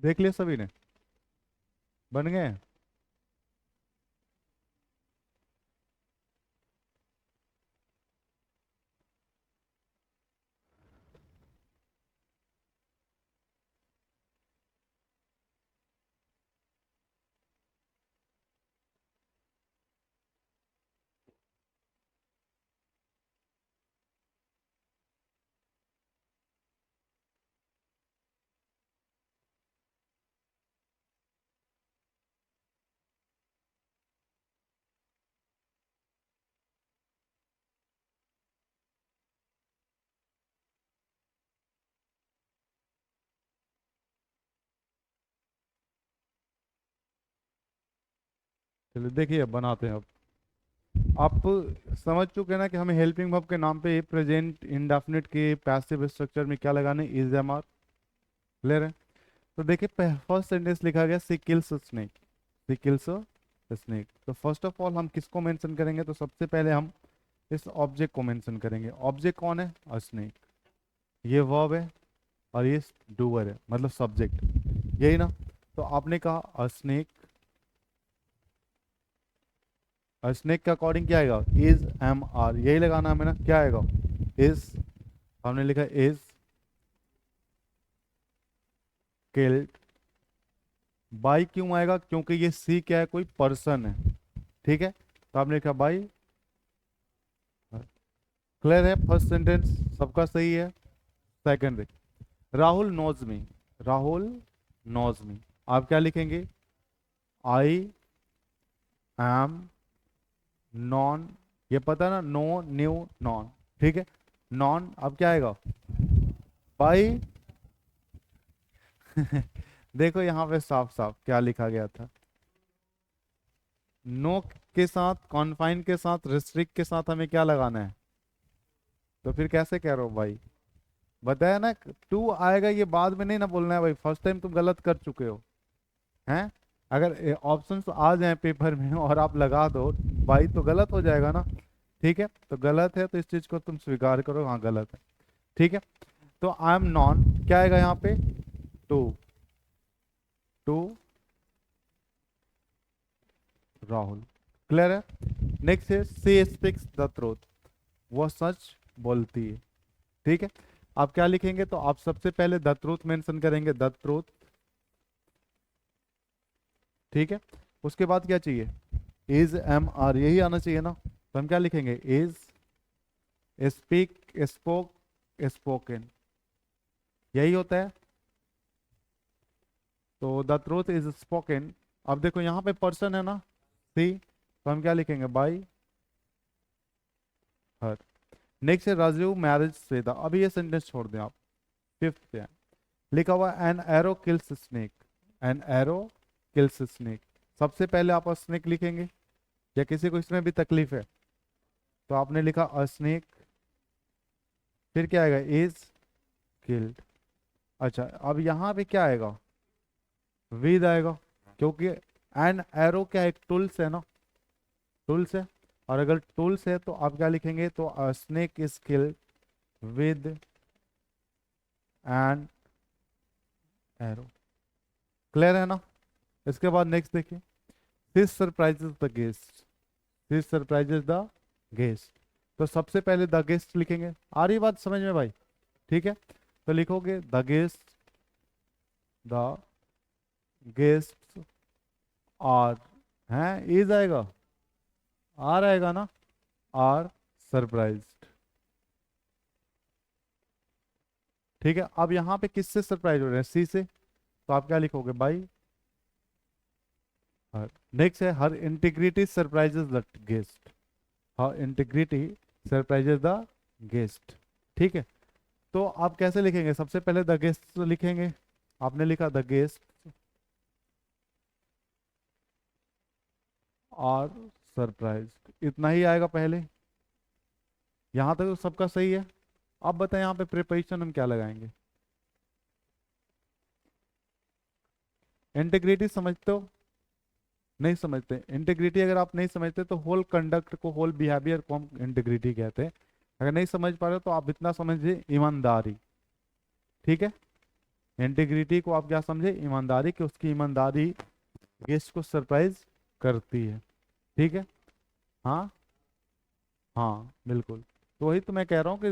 देख लिया सभी ने? बन गए? चलिए देखिए, अब बनाते हैं अब। आप समझ चुके हैं ना कि हमें हेल्पिंग वर्ब के नाम पे प्रेजेंट इंडेफिनिट के पैसिव स्ट्रक्चर में क्या लगाना है? Is, am, are. क्लियर है? तो देखिए, फर्स्ट सेंटेंस लिखा गया सी किल्स स्नेक, सी किल्स स्नेक। तो फर्स्ट ऑफ ऑल हम किसको मेंशन करेंगे? तो सबसे पहले हम इस ऑब्जेक्ट को मेंशन करेंगे। ऑब्जेक्ट कौन है? अ स्नेक। ये वर्ब है और ये डूअर है, मतलब सब्जेक्ट, यही ना? तो आपने कहा अ स्नेक, स्नेक के अकॉर्डिंग क्या आएगा? इज, एम, आर, यही लगाना हमें ना। क्या आएगा? इज, हमने लिखा इज किल्ड बाई। क्यों आएगा? क्योंकि ये सी क्या है? कोई पर्सन है। ठीक है, तो आपने लिखा बाई। क्लियर है? फर्स्ट सेंटेंस सबका सही है। Second, Rahul knows me, Rahul knows me. आप क्या लिखेंगे? आई एम नॉन, ये पता है ना, नो, न्यू, नॉन। ठीक है, नॉन। अब क्या आएगा? बाई। देखो यहाँ पे साफ साफ क्या लिखा गया था। नो के साथ, कॉन्फाइन के साथ, रिस्ट्रिक्ट के साथ हमें क्या लगाना है? तो फिर कैसे कह रहे हो भाई? बताया ना, टू आएगा, ये बाद में नहीं ना बोलना है भाई। फर्स्ट टाइम तुम गलत कर चुके हो हैं। अगर ऑप्शंस आ जाए पेपर में और आप लगा दो भाई, तो गलत हो जाएगा ना। ठीक है, तो गलत है तो इस चीज को तुम स्वीकार करो, हाँ गलत है। ठीक है, तो आई एम नॉन, क्या आएगा यहाँ पे? To, to Rahul. क्लियर है? नेक्स्ट है सी स्पीक्स द ट्रूथ, वो सच बोलती है। ठीक है, आप क्या लिखेंगे? तो आप सबसे पहले द ट्रूथ मेंशन करेंगे, द ट्रूथ। ठीक है, उसके बाद क्या चाहिए? इज, एम, आर, यही आना चाहिए ना। तो हम क्या लिखेंगे? इज, स्पीक, स्पोक, स्पोकन, यही होता है। तो द ट्रूथ इज स्पोकन। अब देखो यहाँ पे पर्सन है ना, सी, तो हम क्या लिखेंगे? By her. नेक्स्ट है राजीव मैरिज श्वेता। अभी ये सेंटेंस छोड़ दें आप, फिफ्थ पे है, लिखा हुआ an arrow kills snake, an arrow kills snake. सबसे पहले आप स्नेक लिखेंगे, या किसी को इसमें भी तकलीफ है तो आपने लिखा अ स्नेक, फिर क्या आएगा इज किल्ड। अच्छा अब यहाँ पे क्या आएगा, विद आएगा, क्योंकि एन एरो क्या एक टूल्स है ना, टूल्स है। और अगर टूल्स है तो आप क्या लिखेंगे, तो अ snake is killed with an arrow. Clear है ना। इसके बाद नेक्स्ट देखिए, this surprises the guest, this surprises the guest. तो सबसे पहले द गेस्ट लिखेंगे, आ रही बात समझ में भाई, ठीक है। तो लिखोगे the guest, the guest are, हैं इज आएगा, आर आएगा ना, आर सरप्राइज्ड। ठीक है, अब यहाँ पे किससे सरप्राइज हो रहे हैं, सी से, तो आप क्या लिखोगे बाई हर। नेक्स्ट है her integrity surprises the guest, her integrity surprises the guest. ठीक है, तो आप कैसे लिखेंगे, सबसे पहले द गेस्ट लिखेंगे, आपने लिखा द गेस्ट और सरप्राइज्ड, इतना ही आएगा पहले। यहां तक तो सबका सही है। अब बताएं यहाँ पे प्रिपरेशन हम क्या लगाएंगे। इंटीग्रिटी समझते हो, नहीं समझते। इंटीग्रिटी अगर आप नहीं समझते तो होल कंडक्ट को, होल बिहेवियर को हम इंटीग्रिटी कहते हैं। अगर नहीं समझ पा रहे हो तो आप इतना समझिए, ईमानदारी। ठीक है, इंटीग्रिटी को आप क्या समझे, ईमानदारी, कि उसकी ईमानदारी गेस्ट को सरप्राइज करती है। ठीक है, हाँ हाँ बिल्कुल। तो वही तो मैं कह रहा हूँ कि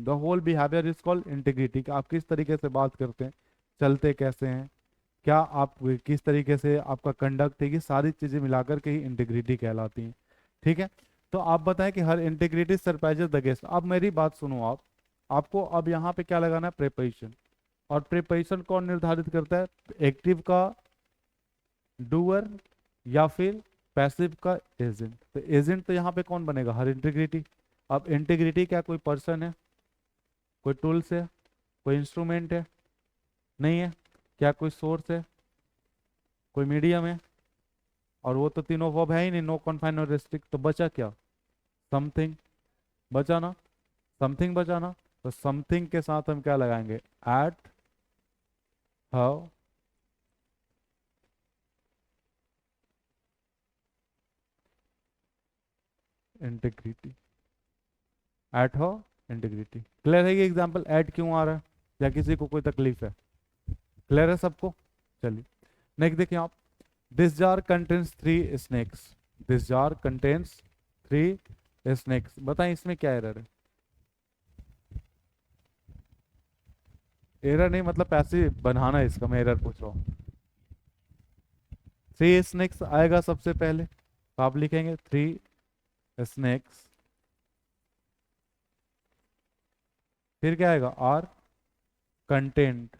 the whole behaviour is called integrity, कि आप किस तरीके से बात करते हैं, चलते कैसे हैं, क्या आप किस तरीके से आपका कंडक्ट है, ये सारी चीजें मिलाकर के ही इंटीग्रिटी कहलाती हैं। ठीक है, तो आप बताएं कि हर इंटीग्रिटी सरप्राइजेस द गेस्ट। अब मेरी बात सुनो आप, आपको अब यहाँ पे क्या लगाना है, प्रिपोजिशन। और प्रिपोजिशन कौन निर्धारित करता है, एक्टिव का डूअर या फिर पैसिव का एजेंट। तो एजेंट तो यहाँ पे कौन बनेगा, हर इंटीग्रिटी। अब इंटीग्रिटी क्या कोई पर्सन है, कोई टूल्स है, कोई इंस्ट्रूमेंट है, नहीं है। क्या कोई सोर्स है, कोई मीडियम है, और वो तो तीनों वर्ब है ही नहीं, नो कॉन्फाइन नो रेस्ट्रिक्ट। तो बचा क्या, समथिंग, बचा ना, समथिंग बचा ना। तो समथिंग के साथ हम क्या लगाएंगे, at how integrity, at how integrity. Clear है ये एग्जांपल एट क्यों आ रहा है, या किसी को कोई तकलीफ है, क्लियर है सबको। चलिए नेक्स्ट देखिए आप, this jar contains 3 snakes, this jar contains 3 snakes. बताएं इसमें क्या एरर है, एरर नहीं मतलब पैसे बनाना है इसका, मैं एरर पूछ रहा हूँ। 3 स्नेक्स आएगा सबसे पहले, तो आप लिखेंगे 3 स्नेक्स, फिर क्या आएगा, are contained,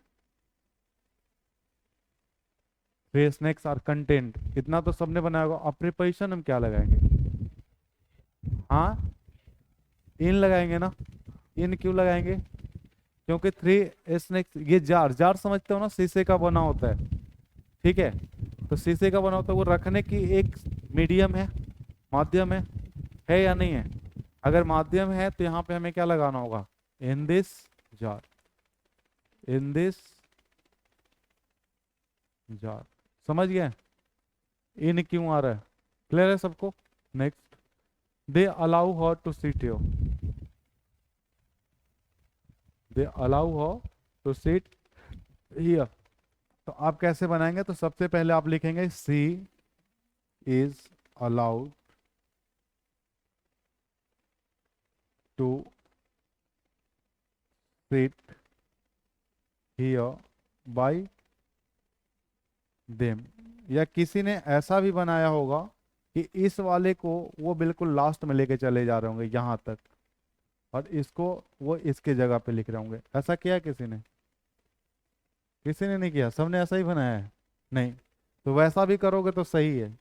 3 snakes are contained. इतना तो सबने बनाया होगा। अब प्रिपोजिशन हम क्या लगाएंगे, हाँ इन लगाएंगे ना। इन क्यों लगाएंगे, क्योंकि 3 स्नेक्स, ये जार, जार समझते हो ना, शीशे का बना होता है। ठीक है, तो शीशे का बना होता है, वो रखने की एक मीडियम है, माध्यम है या नहीं है। अगर माध्यम है तो यहाँ पे हमें क्या लगाना होगा, in this jar, in this jar. समझ गए, इन क्यों आ रहा है, क्लियर है सबको। Next, they allow her to sit here, they allow her to sit here. तो आप कैसे बनाएंगे, तो सबसे पहले आप लिखेंगे she is allowed to sit here by them. या किसी ने ऐसा भी बनाया होगा कि इस वाले को वो बिल्कुल लास्ट में लेके चले जा रहे होंगे यहाँ तक, और इसको वो इसके जगह पे लिख रहे होंगे। ऐसा किया है किसी ने, किसी ने नहीं किया, सबने ऐसा ही बनाया है। नहीं, तो वैसा भी करोगे तो सही है,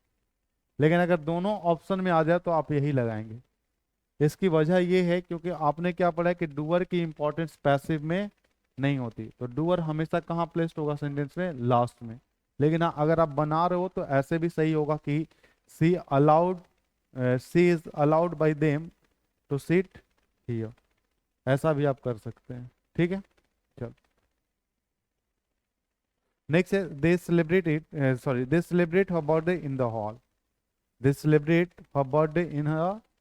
लेकिन अगर दोनों ऑप्शन में आ जाए तो आप यही लगाएंगे। इसकी वजह ये है क्योंकि आपने क्या पढ़ा है कि डूअर की इंपॉर्टेंस पैसिव में नहीं होती। तो डूअर हमेशा कहाँ प्लेस्ड होगा सेंटेंस में? लास्ट में। लेकिन हाँ, अगर आप बना रहे हो तो ऐसे भी सही होगा कि she allowed, she is allowed by them to sit here, ऐसा भी आप कर सकते हैं। ठीक है, चलो नेक्स्ट है दे celebrate it, sorry they celebrate her birthday in the hall. They celebrate her birthday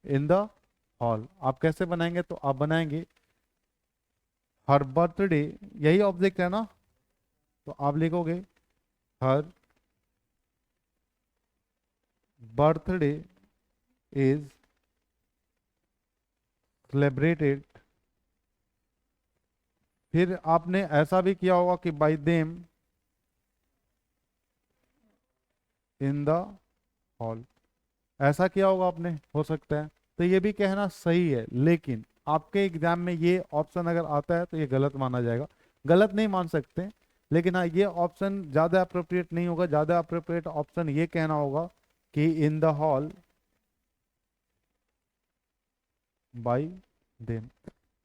in the hall. आप कैसे बनाएंगे? तो आप बनाएंगे हर बर्थडे, यही ऑब्जेक्ट है ना, तो आप लिखोगे हर बर्थडे इज सेलिब्रेटेड। फिर आपने ऐसा भी किया होगा कि bye them in the hall, ऐसा किया होगा आपने, हो सकता है। तो ये भी कहना सही है, लेकिन आपके एग्जाम में ये ऑप्शन अगर आता है तो ये गलत माना जाएगा। गलत नहीं मान सकते, लेकिन हाँ ये ऑप्शन ज़्यादा अप्रोप्रिएट नहीं होगा। ज़्यादा अप्रोप्रिएट ऑप्शन ये कहना होगा कि in the hall bye them.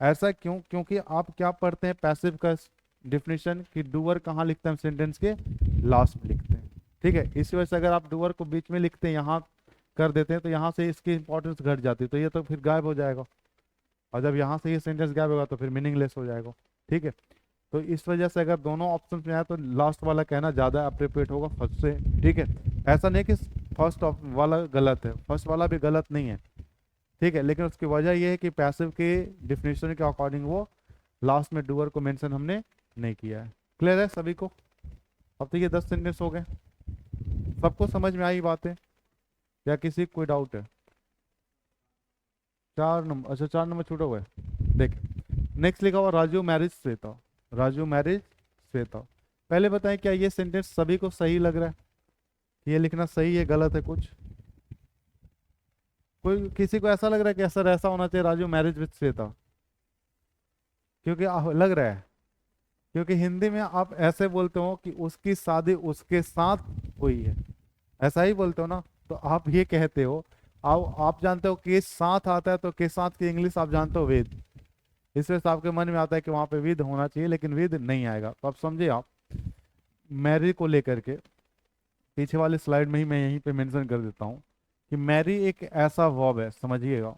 ऐसा क्यों? क्योंकि आप क्या पढ़ते हैं पैसिव का डिफिनेशन कि डूअर कहाँ लिखते हैं? सेंटेंस के लास्ट में लिखते हैं। ठीक है, इसी वजह से अगर आप डूअर को बीच में लिखते हैं, यहाँ कर देते हैं, तो यहाँ से इसकी इंपॉर्टेंस घट जाती है, तो ये तो फिर गायब हो जाएगा। और जब यहाँ से ये सेंटेंस गायब होगा तो फिर मीनिंगलेस हो जाएगा। ठीक है, तो इस वजह से अगर दोनों ऑप्शन में आए तो लास्ट वाला कहना ज़्यादा अप्रोप्रिएट होगा फर्स्ट से। ठीक है, ऐसा नहीं कि फर्स्ट वाला गलत है, फर्स्ट वाला भी गलत नहीं है। ठीक है, लेकिन उसकी वजह यह है कि पैसिव के डिफिनेशन के अकॉर्डिंग वो लास्ट में डूअर को मेंशन हमने नहीं किया है। क्लियर है सभी को? अब तो ये 10 सेंटेंस हो गए, सबको समझ में आई बातें या किसी कोई डाउट है? 4 नंबर, अच्छा 4 नंबर छूटा हुआ है। देख नेक्स्ट लिखा हुआ राजू मैरिज श्वेता। राजू मैरिज श्वेता। पहले बताएं क्या ये सेंटेंस सभी को सही लग रहा है? ये लिखना सही है, गलत है कुछ? कोई किसी को ऐसा लग रहा है कि ऐसा होना चाहिए राजू मैरिज विद श्वेता? क्योंकि लग रहा है, क्योंकि हिंदी में आप ऐसे बोलते हो कि उसकी शादी उसके साथ हुई है, ऐसा ही बोलते हो ना। तो आप ये कहते हो, आप जानते हो के साथ आता है, तो के साथ की इंग्लिश आप जानते हो वेद। इस वजह से आपके मन में आता है कि वहां पे विद होना चाहिए, लेकिन विद नहीं आएगा। तो आप समझे, आप मैरी को लेकर के पीछे वाले स्लाइड में ही मैं यहीं पे मेंशन कर देता हूं कि मैरी एक ऐसा वर्ब है, समझिएगा,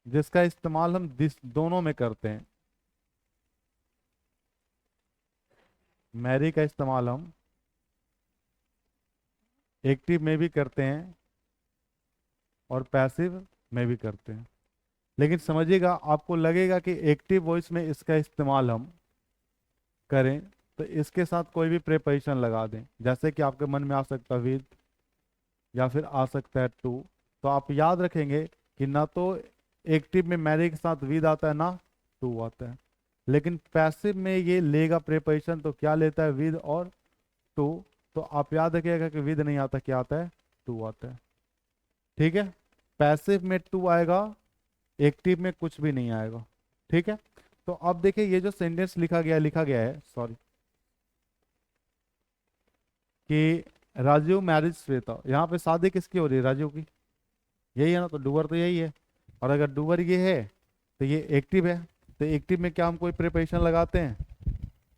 जिसका इस्तेमाल हम दोनों में करते हैं। मैरी का इस्तेमाल हम एक्टिव में भी करते हैं और पैसिव में भी करते हैं। लेकिन समझिएगा, आपको लगेगा कि एक्टिव वॉइस में इसका इस्तेमाल हम करें तो इसके साथ कोई भी प्रेपोजिशन लगा दें, जैसे कि आपके मन में आ सकता है विद, या फिर आ सकता है टू। तो आप याद रखेंगे कि ना तो एक्टिव में मैरी के साथ विद आता है, ना टू आता है। लेकिन पैसिव में ये लेगा प्रेपोजिशन, तो क्या लेता है? विद और टू। तो आप याद रखिएगा कि विद नहीं आता, क्या आता है? टू आता है। ठीक है, पैसिव में टू आएगा, एक्टिव में कुछ भी नहीं आएगा। ठीक है, तो अब देखिए ये जो सेंटेंस लिखा गया है सॉरी, कि राजू मैरिज श्वेता, यहाँ पे शादी किसकी हो रही है? राजू की। यही है ना, तो डूअर तो यही है। और अगर डूअर ये है तो ये एक्टिव है, तो एक्टिव में क्या हम कोई प्रेपोजिशन लगाते हैं?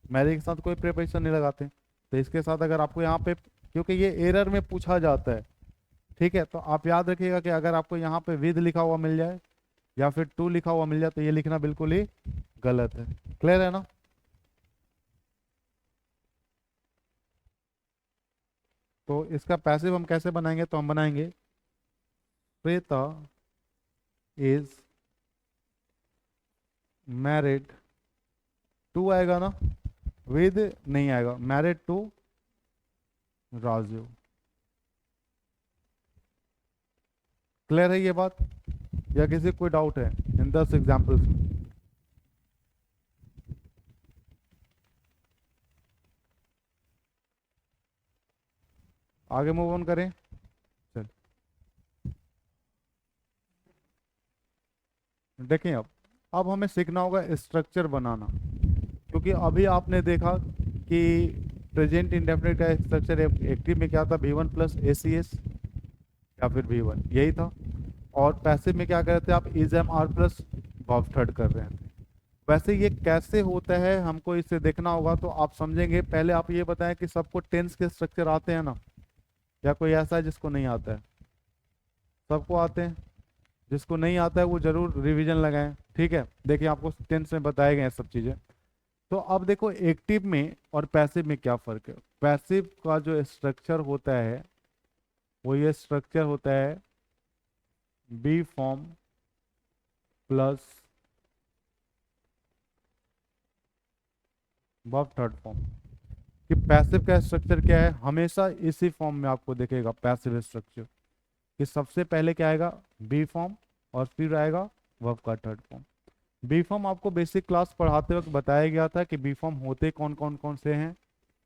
मैरी के साथ कोई प्रेपोजिशन नहीं लगाते। तो इसके साथ अगर आपको यहाँ पे, क्योंकि ये एरर में पूछा जाता है, ठीक है, तो आप याद रखिएगा कि अगर आपको यहाँ पे विद लिखा हुआ मिल जाए या फिर टू लिखा हुआ मिल जाए तो ये लिखना बिल्कुल ही गलत है। क्लियर है ना? तो इसका पैसिव हम कैसे बनाएंगे? तो हम बनाएंगे श्वेता इज मैरिड टू, आएगा ना, विद नहीं आएगा, मैरिड टू राजू। क्लियर है ये बात, या किसी कोई डाउट है इन 10 एग्जाम्पल्स में? आगे मूव ऑन करें, चल देखें। अब हमें सीखना होगा स्ट्रक्चर बनाना, क्योंकि अभी आपने देखा कि प्रेजेंट इंडेफिनिट का स्ट्रक्चर एक्टिव में क्या था? V1 प्लस ACS या फिर V1, यही था। और पैसिव में क्या करते थे आप? Is am are plus verb third कर रहे हैं। वैसे ये कैसे होता है हमको इसे देखना होगा, तो आप समझेंगे। पहले आप ये बताएं कि सबको टेंस के स्ट्रक्चर आते हैं ना, या कोई ऐसा है जिसको नहीं आता है? सबको आते हैं। जिसको नहीं आता है वो जरूर रिवीजन लगाएं, ठीक है। देखिए आपको टेंस में बताए गए हैं सब चीज़ें। तो अब देखो एक्टिव में और पैसिव में क्या फ़र्क है। पैसिव का जो स्ट्रक्चर होता है वो ये स्ट्रक्चर होता है be form plus verb third form. कि पैसिव का स्ट्रक्चर क्या है, हमेशा इसी फॉर्म में आपको दिखेगा पैसिव स्ट्रक्चर। कि सबसे पहले क्या आएगा, बी फॉर्म, और फिर आएगा वर्ब का थर्ड फॉर्म। बी फॉर्म आपको बेसिक क्लास पढ़ाते वक्त बताया गया था कि बी फॉर्म होते कौन से हैं।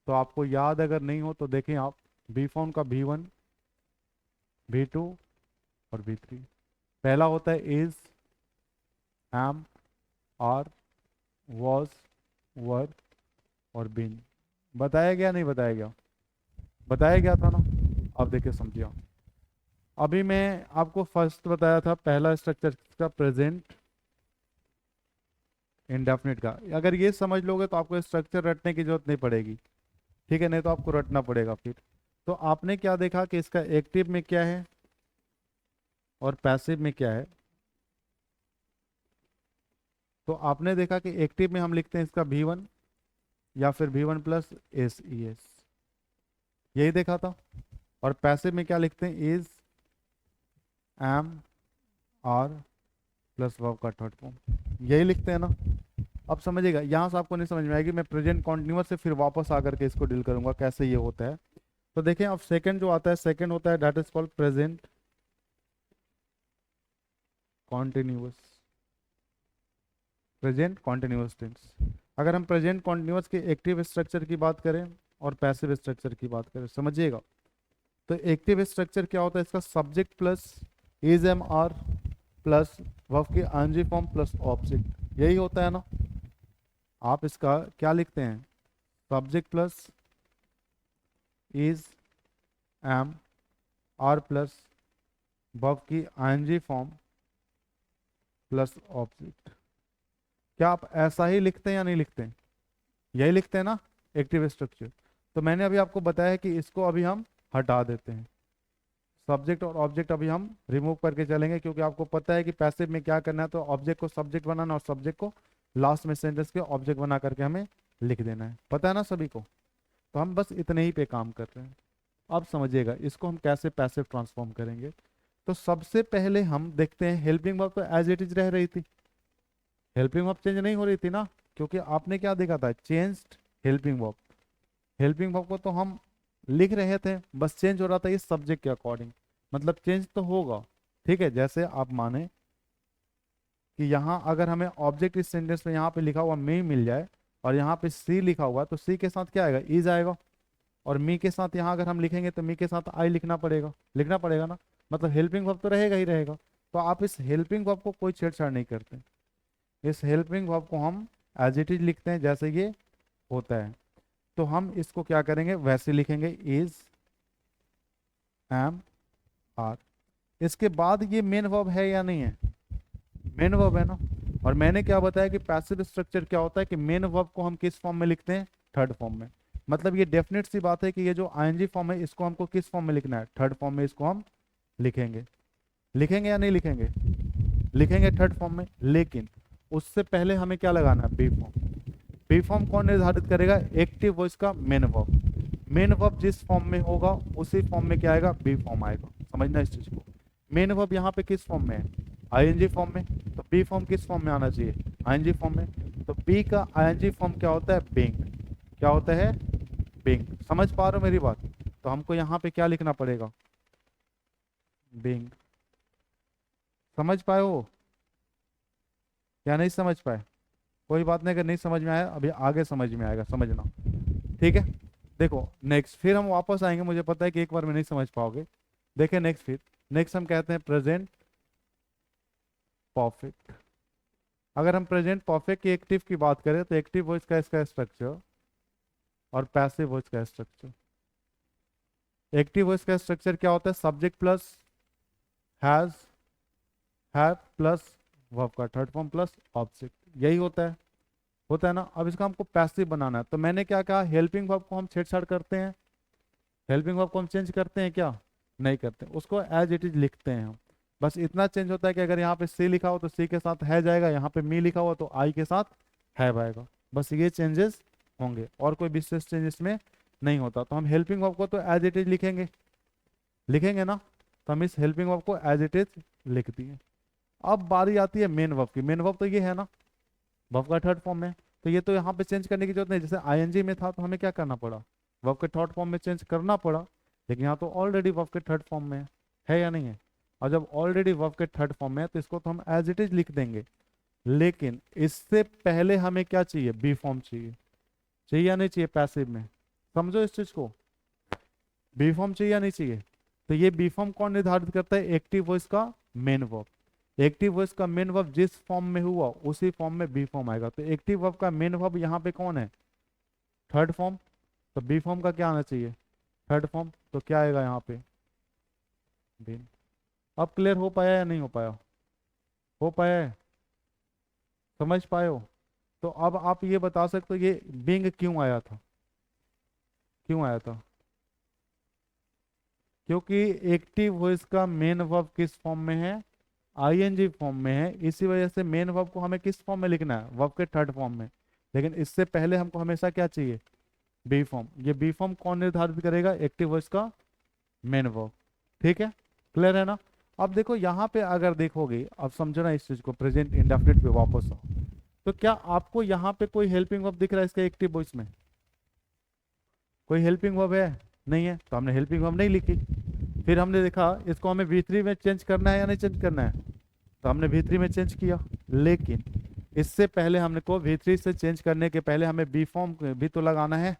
तो आपको याद अगर नहीं हो तो देखें आप, बी फॉर्म का V1, V2 और V3। पहला होता है इज, एम, आर, वॉज, वर और बीन। बताया गया नहीं बताया गया? बताया गया था ना। अब देखिए समझिए। अभी मैं आपको फर्स्ट बताया था पहला स्ट्रक्चर का प्रेजेंट इंडेफिनिट का। अगर ये समझ लोगे तो आपको स्ट्रक्चर रटने की जरूरत नहीं पड़ेगी, ठीक है। नहीं तो आपको रटना पड़ेगा फिर। तो आपने क्या देखा कि इसका एक्टिव में क्या है और पैसिव में क्या है। तो आपने देखा कि एक्टिव में हम लिखते हैं इसका V1 या फिर V1 प्लस SES, यही देखा था। और पैसिव में क्या लिखते हैं, is, am, are plus verb का थर्ड फॉर्म, यही लिखते हैं ना। अब समझिएगा, यहाँ से आपको नहीं समझ में आएगी। मैं प्रेजेंट कॉन्टिन्यूअस से फिर वापस आकर के इसको डील करूंगा कैसे ये होता है। तो देखें अब सेकंड जो आता है, सेकंड होता है that is called present continuous. Present continuous tense. अगर हम प्रेजेंट कॉन्टिन्यूअस के एक्टिव स्ट्रक्चर की बात करें और पैसिव स्ट्रक्चर की बात करें, समझिएगा। तो एक्टिव स्ट्रक्चर क्या होता है, इसका subject plus is, am, are plus verb की आईएनजी फॉर्म प्लस ऑब्जेक्ट, यही होता है ना। आप इसका क्या लिखते हैं, subject plus is, am, are plus verb की आईएनजी फॉर्म प्लस ऑब्जेक्ट। क्या आप ऐसा ही लिखते हैं या नहीं लिखते हैं? यही लिखते हैं ना एक्टिव स्ट्रक्चर। तो मैंने अभी आपको बताया कि इसको अभी हम हटा देते हैं, सब्जेक्ट और ऑब्जेक्ट अभी हम रिमूव करके चलेंगे, क्योंकि आपको पता है कि पैसिव में क्या करना है। तो ऑब्जेक्ट को सब्जेक्ट बनाना और सब्जेक्ट को लास्ट में सेंटेंस के ऑब्जेक्ट बना करके हमें लिख देना है, पता है ना सभी को। तो हम बस इतने ही पे काम कर रहे हैं। अब समझिएगा इसको हम कैसे पैसिव ट्रांसफॉर्म करेंगे। तो सबसे पहले हम देखते हैं, हेल्पिंग वर्ब तो एज इट इज रह रही थी, हेल्पिंग वर्ब चेंज नहीं हो रही थी ना, क्योंकि आपने क्या देखा था, changed helping verb. Helping verb को तो हम लिख रहे थे, बस चेंज हो रहा था इस सब्जेक्ट के अकॉर्डिंग। मतलब चेंज तो होगा, ठीक है। जैसे आप माने कि यहाँ अगर हमें ऑब्जेक्ट इस सेंटेंस में यहाँ पे लिखा हुआ मी मिल जाए, और यहाँ पे सी लिखा हुआ है, तो सी के साथ क्या आएगा, इज आएगा। और मी के साथ यहाँ अगर हम लिखेंगे तो मी के साथ आई लिखना पड़ेगा ना। मतलब हेल्पिंग वर्ब तो रहेगा ही रहेगा। तो आप इस हेल्पिंग वर्ब को कोई छेड़छाड़ नहीं करते, इस हेल्पिंग वर्ब को हम एज इट इज लिखते हैं जैसे ये होता है। तो हम इसको क्या करेंगे, वैसे लिखेंगे, इज, एम, आर। इसके बाद ये मेन वर्ब है या नहीं है, मेन वर्ब है ना। और मैंने क्या बताया कि पैसिव स्ट्रक्चर क्या होता है, कि मेन वर्ब को हम किस फॉर्म में लिखते हैं, थर्ड फॉर्म में। मतलब ये डेफिनेट सी बात है कि ये जो आईएनजी फॉर्म है इसको हमको किस फॉर्म में लिखना है, थर्ड फॉर्म में इसको हम लिखेंगे। लिखेंगे या नहीं लिखेंगे, लिखेंगे थर्ड फॉर्म में। लेकिन उससे पहले हमें क्या लगाना है, बी फॉर्म। बी फॉर्म कौन निर्धारित करेगा, एक्टिव वॉइस का मेन वर्ब। मेन वर्ब जिस फॉर्म में होगा उसी फॉर्म में क्या आएगा, बी फॉर्म आएगा। समझना इस चीज को। मेन वर्ब यहाँ पे किस फॉर्म में है, आईएनजी फॉर्म में। तो बी फॉर्म किस फॉर्म में आना चाहिए, आईएनजी फॉर्म में। तो बी का आईएनजी फॉर्म क्या होता है, बीइंग। क्या होता है, बीइंग। समझ पा रहे हो मेरी बात। तो हमको यहाँ पे क्या लिखना पड़ेगा, बीइंग। समझ पाए हो या नहीं समझ पाए? कोई बात नहीं, अगर नहीं समझ में आया अभी आगे समझ में आएगा, समझना, ठीक है। देखो नेक्स्ट, फिर हम वापस आएंगे, मुझे पता है कि एक बार में नहीं समझ पाओगे। देखें नेक्स्ट, फिर नेक्स्ट हम कहते हैं प्रेजेंट परफेक्ट। अगर हम प्रेजेंट परफेक्ट की एक्टिव की बात करें तो एक्टिव वॉइस का इसका स्ट्रक्चर और पैसिव वॉइस का स्ट्रक्चर। एक्टिव वॉइस का स्ट्रक्चर क्या होता है, subject plus has, have plus verb का थर्ड फॉर्म प्लस ऑब्जेक्ट, यही होता है ना। अब इसका हमको पैसिव बनाना है, तो मैंने क्या कहा, हेल्पिंग वर्ब को हम छेड़छाड़ करते हैं, हेल्पिंग वर्ब को हम चेंज करते हैं क्या, नहीं करते, उसको एज इट इज लिखते हैं हम। बस इतना चेंज होता है कि अगर यहाँ पे सी लिखा हो तो सी के साथ है जाएगा, यहाँ पे मी लिखा हुआ तो आई के साथ है आएगा, बस ये चेंजेस होंगे, और कोई विशेष चेंज इसमें नहीं होता। तो हम हेल्पिंग वर्ब को तो एज इट इज लिखेंगे ना, तो हम इस हेल्पिंग वर्ब को एज इट इज लिख दिए। अब बारी आती है मेन वर्ब की। मेन वर्ब तो ये है ना, वर्ब का थर्ड फॉर्म में, तो ये तो यहाँ पे चेंज करने की जरूरत नहीं। जैसे आईएनजी में था तो हमें क्या करना पड़ा, वर्ब के थर्ड फॉर्म में चेंज करना पड़ा, लेकिन यहाँ तो ऑलरेडी वर्ब के थर्ड फॉर्म में है या नहीं है। और जब ऑलरेडी वर्ब के थर्ड फॉर्म में है तो इसको तो हम एज इट इज लिख देंगे, लेकिन इससे पहले हमें क्या चाहिए, बी फॉर्म चाहिए या नहीं चाहिए पैसिव में, समझो इस चीज को, बी फॉर्म चाहिए या नहीं चाहिए। तो ये बी फॉर्म कौन निर्धारित करता है, एक्टिव वॉइस का मेन वर्ब। एक्टिव वॉइस का मेन वर्ब जिस फॉर्म में हुआ उसी फॉर्म में बी फॉर्म आएगा। तो एक्टिव वर्ब का मेन वर्ब यहाँ पे कौन है, थर्ड फॉर्म, तो बी फॉर्म का क्या आना चाहिए, थर्ड फॉर्म, तो क्या आएगा यहाँ पे, बीन। अब क्लियर हो पाया या नहीं हो पाया, हो पाया है, समझ पाए हो। तो अब आप ये बता सकते हो ये बिंग क्यों आया था, क्यों आया था, क्योंकि एक्टिव वॉइस का मेन वर्ब किस फॉर्म में है, आईएनजी फॉर्म में है, इसी वजह से मेन वर्ब को हमें किस फॉर्म में लिखना है, वर्ब के थर्ड फॉर्म में। लेकिन इससे पहले हमको हमेशा क्या चाहिए, बी फॉर्म। ये बी फॉर्म कौन निर्धारित करेगा, एक्टिव वॉइस का मेन वर्ब। ठीक है, क्लियर है ना। अब देखो यहाँ पे अगर देखोगे, अब समझना इस चीज को, प्रेजेंट इंडेफिनिट पे वापस आओ, तो क्या आपको यहाँ पे कोई हेल्पिंग वर्ब दिख रहा है इसके एक्टिव वॉइस में, कोई हेल्पिंग वर्ब है, नहीं है, तो हमने हेल्पिंग वर्ब नहीं लिखी। फिर हमने देखा इसको हमें V3 में चेंज करना है या नहीं चेंज करना है, तो हमने V3 में चेंज किया, लेकिन इससे पहले हमने को V3 से चेंज करने के पहले हमें बी फॉर्म भी तो लगाना है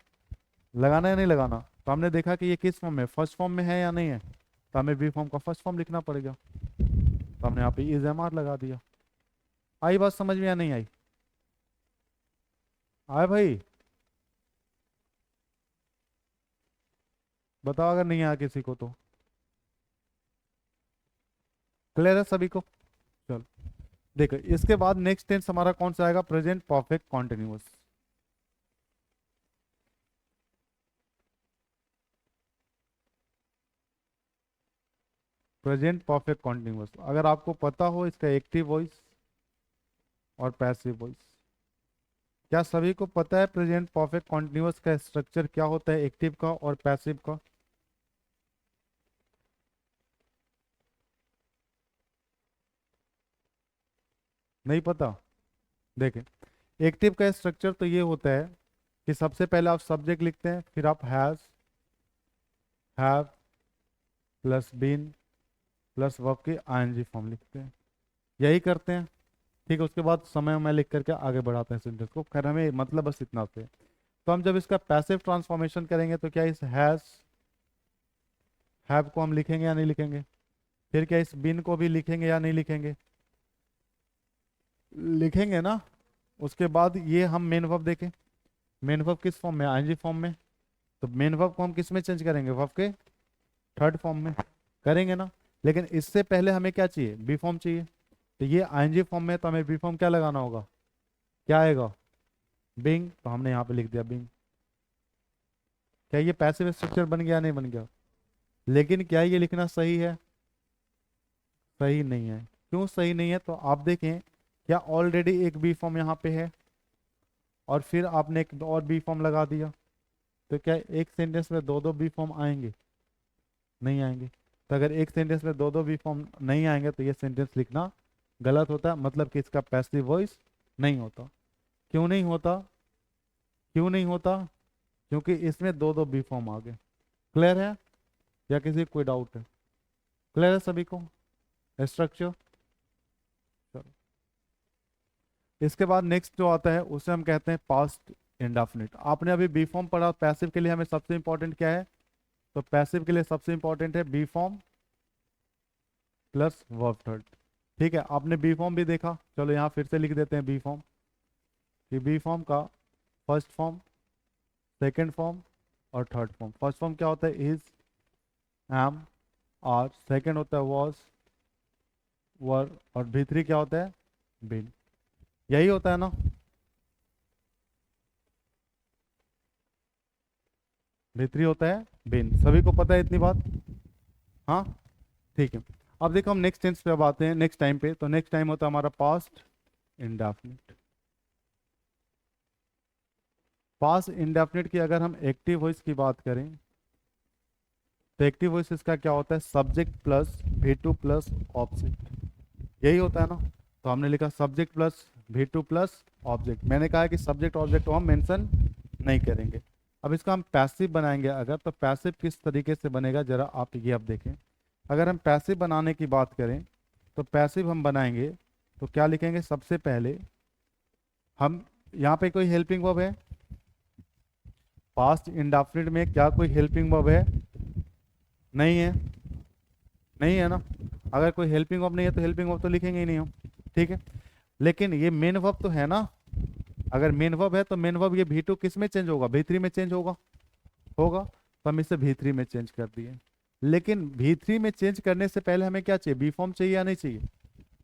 या नहीं लगाना। तो हमने देखा कि ये किस फॉर्म में, फर्स्ट फॉर्म में है या नहीं है, तो हमें बी फॉर्म का फर्स्ट फॉर्म लिखना पड़ेगा, तो हमने यहाँ पे इज एम आर लगा दिया। आई बात समझ में या नहीं आई, आए भाई, बताओ अगर नहीं आया किसी को तो, क्लियर है सभी को। चलो देखो, इसके बाद नेक्स्ट टेंस हमारा कौन सा आएगा, present perfect continuous. Present perfect continuous, अगर आपको पता हो इसका एक्टिव वॉइस और पैसिव वॉइस, क्या सभी को पता है प्रेजेंट परफेक्ट कॉन्टिन्यूअस का स्ट्रक्चर क्या होता है, एक्टिव का और पैसिव का। नहीं पता, देखें, एक्टिव का स्ट्रक्चर तो ये होता है कि सबसे पहले आप सब्जेक्ट लिखते हैं, फिर आप have plus been plus verb की आईएनजी फॉर्म लिखते हैं, यही करते हैं। ठीक है, उसके बाद समय में लिख करके आगे बढ़ाते हैं सेंटेंस को, खैर हमें मतलब बस इतना से। तो हम जब इसका पैसिव ट्रांसफॉर्मेशन करेंगे तो क्या इस हैव को हम लिखेंगे या नहीं लिखेंगे, फिर क्या इस बीन को भी लिखेंगे या नहीं लिखेंगे, लिखेंगे ना। उसके बाद ये हम मेन वर्ब देखें, मेन वर्ब किस फॉर्म में, आईएनजी फॉर्म में, तो मेन वर्ब को हम किस में चेंज करेंगे, वर्ब के थर्ड फॉर्म में करेंगे ना। लेकिन इससे पहले हमें क्या चाहिए, बी फॉर्म चाहिए, तो ये आईएनजी फॉर्म में, तो हमें बी फॉर्म क्या लगाना होगा, क्या आएगा, बिंग, तो हमने यहाँ पे लिख दिया बिंग। क्या ये पैसिव स्ट्रक्चर बन गया, नहीं बन गया। लेकिन क्या ये लिखना सही है, सही नहीं है। क्यों सही नहीं है, तो आप देखें, क्या ऑलरेडी एक बी फॉर्म यहाँ पे है और फिर आपने एक और बी फॉर्म लगा दिया, तो क्या एक सेंटेंस में दो दो बी फॉर्म आएंगे, नहीं आएंगे। तो अगर एक सेंटेंस में दो दो बी फॉर्म नहीं आएंगे तो ये सेंटेंस लिखना गलत होता है, मतलब कि इसका पैसिव वॉइस नहीं होता। क्यों नहीं होता, क्यों नहीं होता, क्योंकि इसमें दो दो बी फॉर्म आ गए। क्लियर है या किसी को कोई डाउट है, क्लियर है सभी को स्ट्रक्चर। चलो, इसके बाद नेक्स्ट जो आता है उसे हम कहते हैं पास्ट इंडेफिनिट। आपने अभी बी फॉर्म पढ़ा, पैसिव के लिए हमें सबसे इंपॉर्टेंट क्या है, तो पैसिव के लिए सबसे इंपॉर्टेंट है be form plus verb third. ठीक है, आपने बी फॉर्म भी देखा, चलो यहाँ फिर से लिख देते हैं बी फॉर्म, कि बी फॉर्म का फर्स्ट फॉर्म, सेकंड फॉर्म और थर्ड फॉर्म। फर्स्ट फॉर्म क्या होता है, इज, एम, आर, सेकंड होता है वॉज, वर, और V3 क्या होता है, बिन, यही होता है ना। भीतरी होता है बिन, सभी को पता है इतनी बात। हाँ, ठीक है। अब देखो हम नेक्स्ट टेंस पे अब आते हैं, नेक्स्ट टाइम पे। तो नेक्स्ट टाइम होता है हमारा पास्ट इंडेफिनिट। पास्ट इंडेफिनिट की अगर हम एक्टिव वॉइस की बात करें, तो एक्टिव वॉइस इसका क्या होता है, subject plus V two plus object, यही होता है ना। तो हमने लिखा subject plus V two plus object. मैंने कहा कि सब्जेक्ट ऑब्जेक्ट को हम मेंशन नहीं करेंगे। अब इसका हम पैसिव बनाएंगे अगर, तो पैसिव किस तरीके से बनेगा जरा आप ये अब देखें। अगर हम पैसिव बनाने की बात करें, तो पैसिव हम बनाएंगे तो क्या लिखेंगे, सबसे पहले हम, यहाँ पे कोई हेल्पिंग वर्ब है, पास्ट इंडेफिनिट में क्या कोई हेल्पिंग वर्ब है, नहीं है, नहीं है ना। अगर कोई हेल्पिंग वर्ब नहीं है तो हेल्पिंग वर्ब तो लिखेंगे ही नहीं हम, ठीक है। लेकिन ये मेन वर्ब तो है ना। अगर मेन वर्ब है तो मेन वर्ब ये भी टू किस में चेंज होगा, भी थ्री में चेंज होगा, होगा। तो हम इसे भी थ्री में चेंज कर दिए। लेकिन भी थ्री में चेंज करने से पहले हमें क्या चाहिए, बी फॉर्म चाहिए या नहीं चाहिए।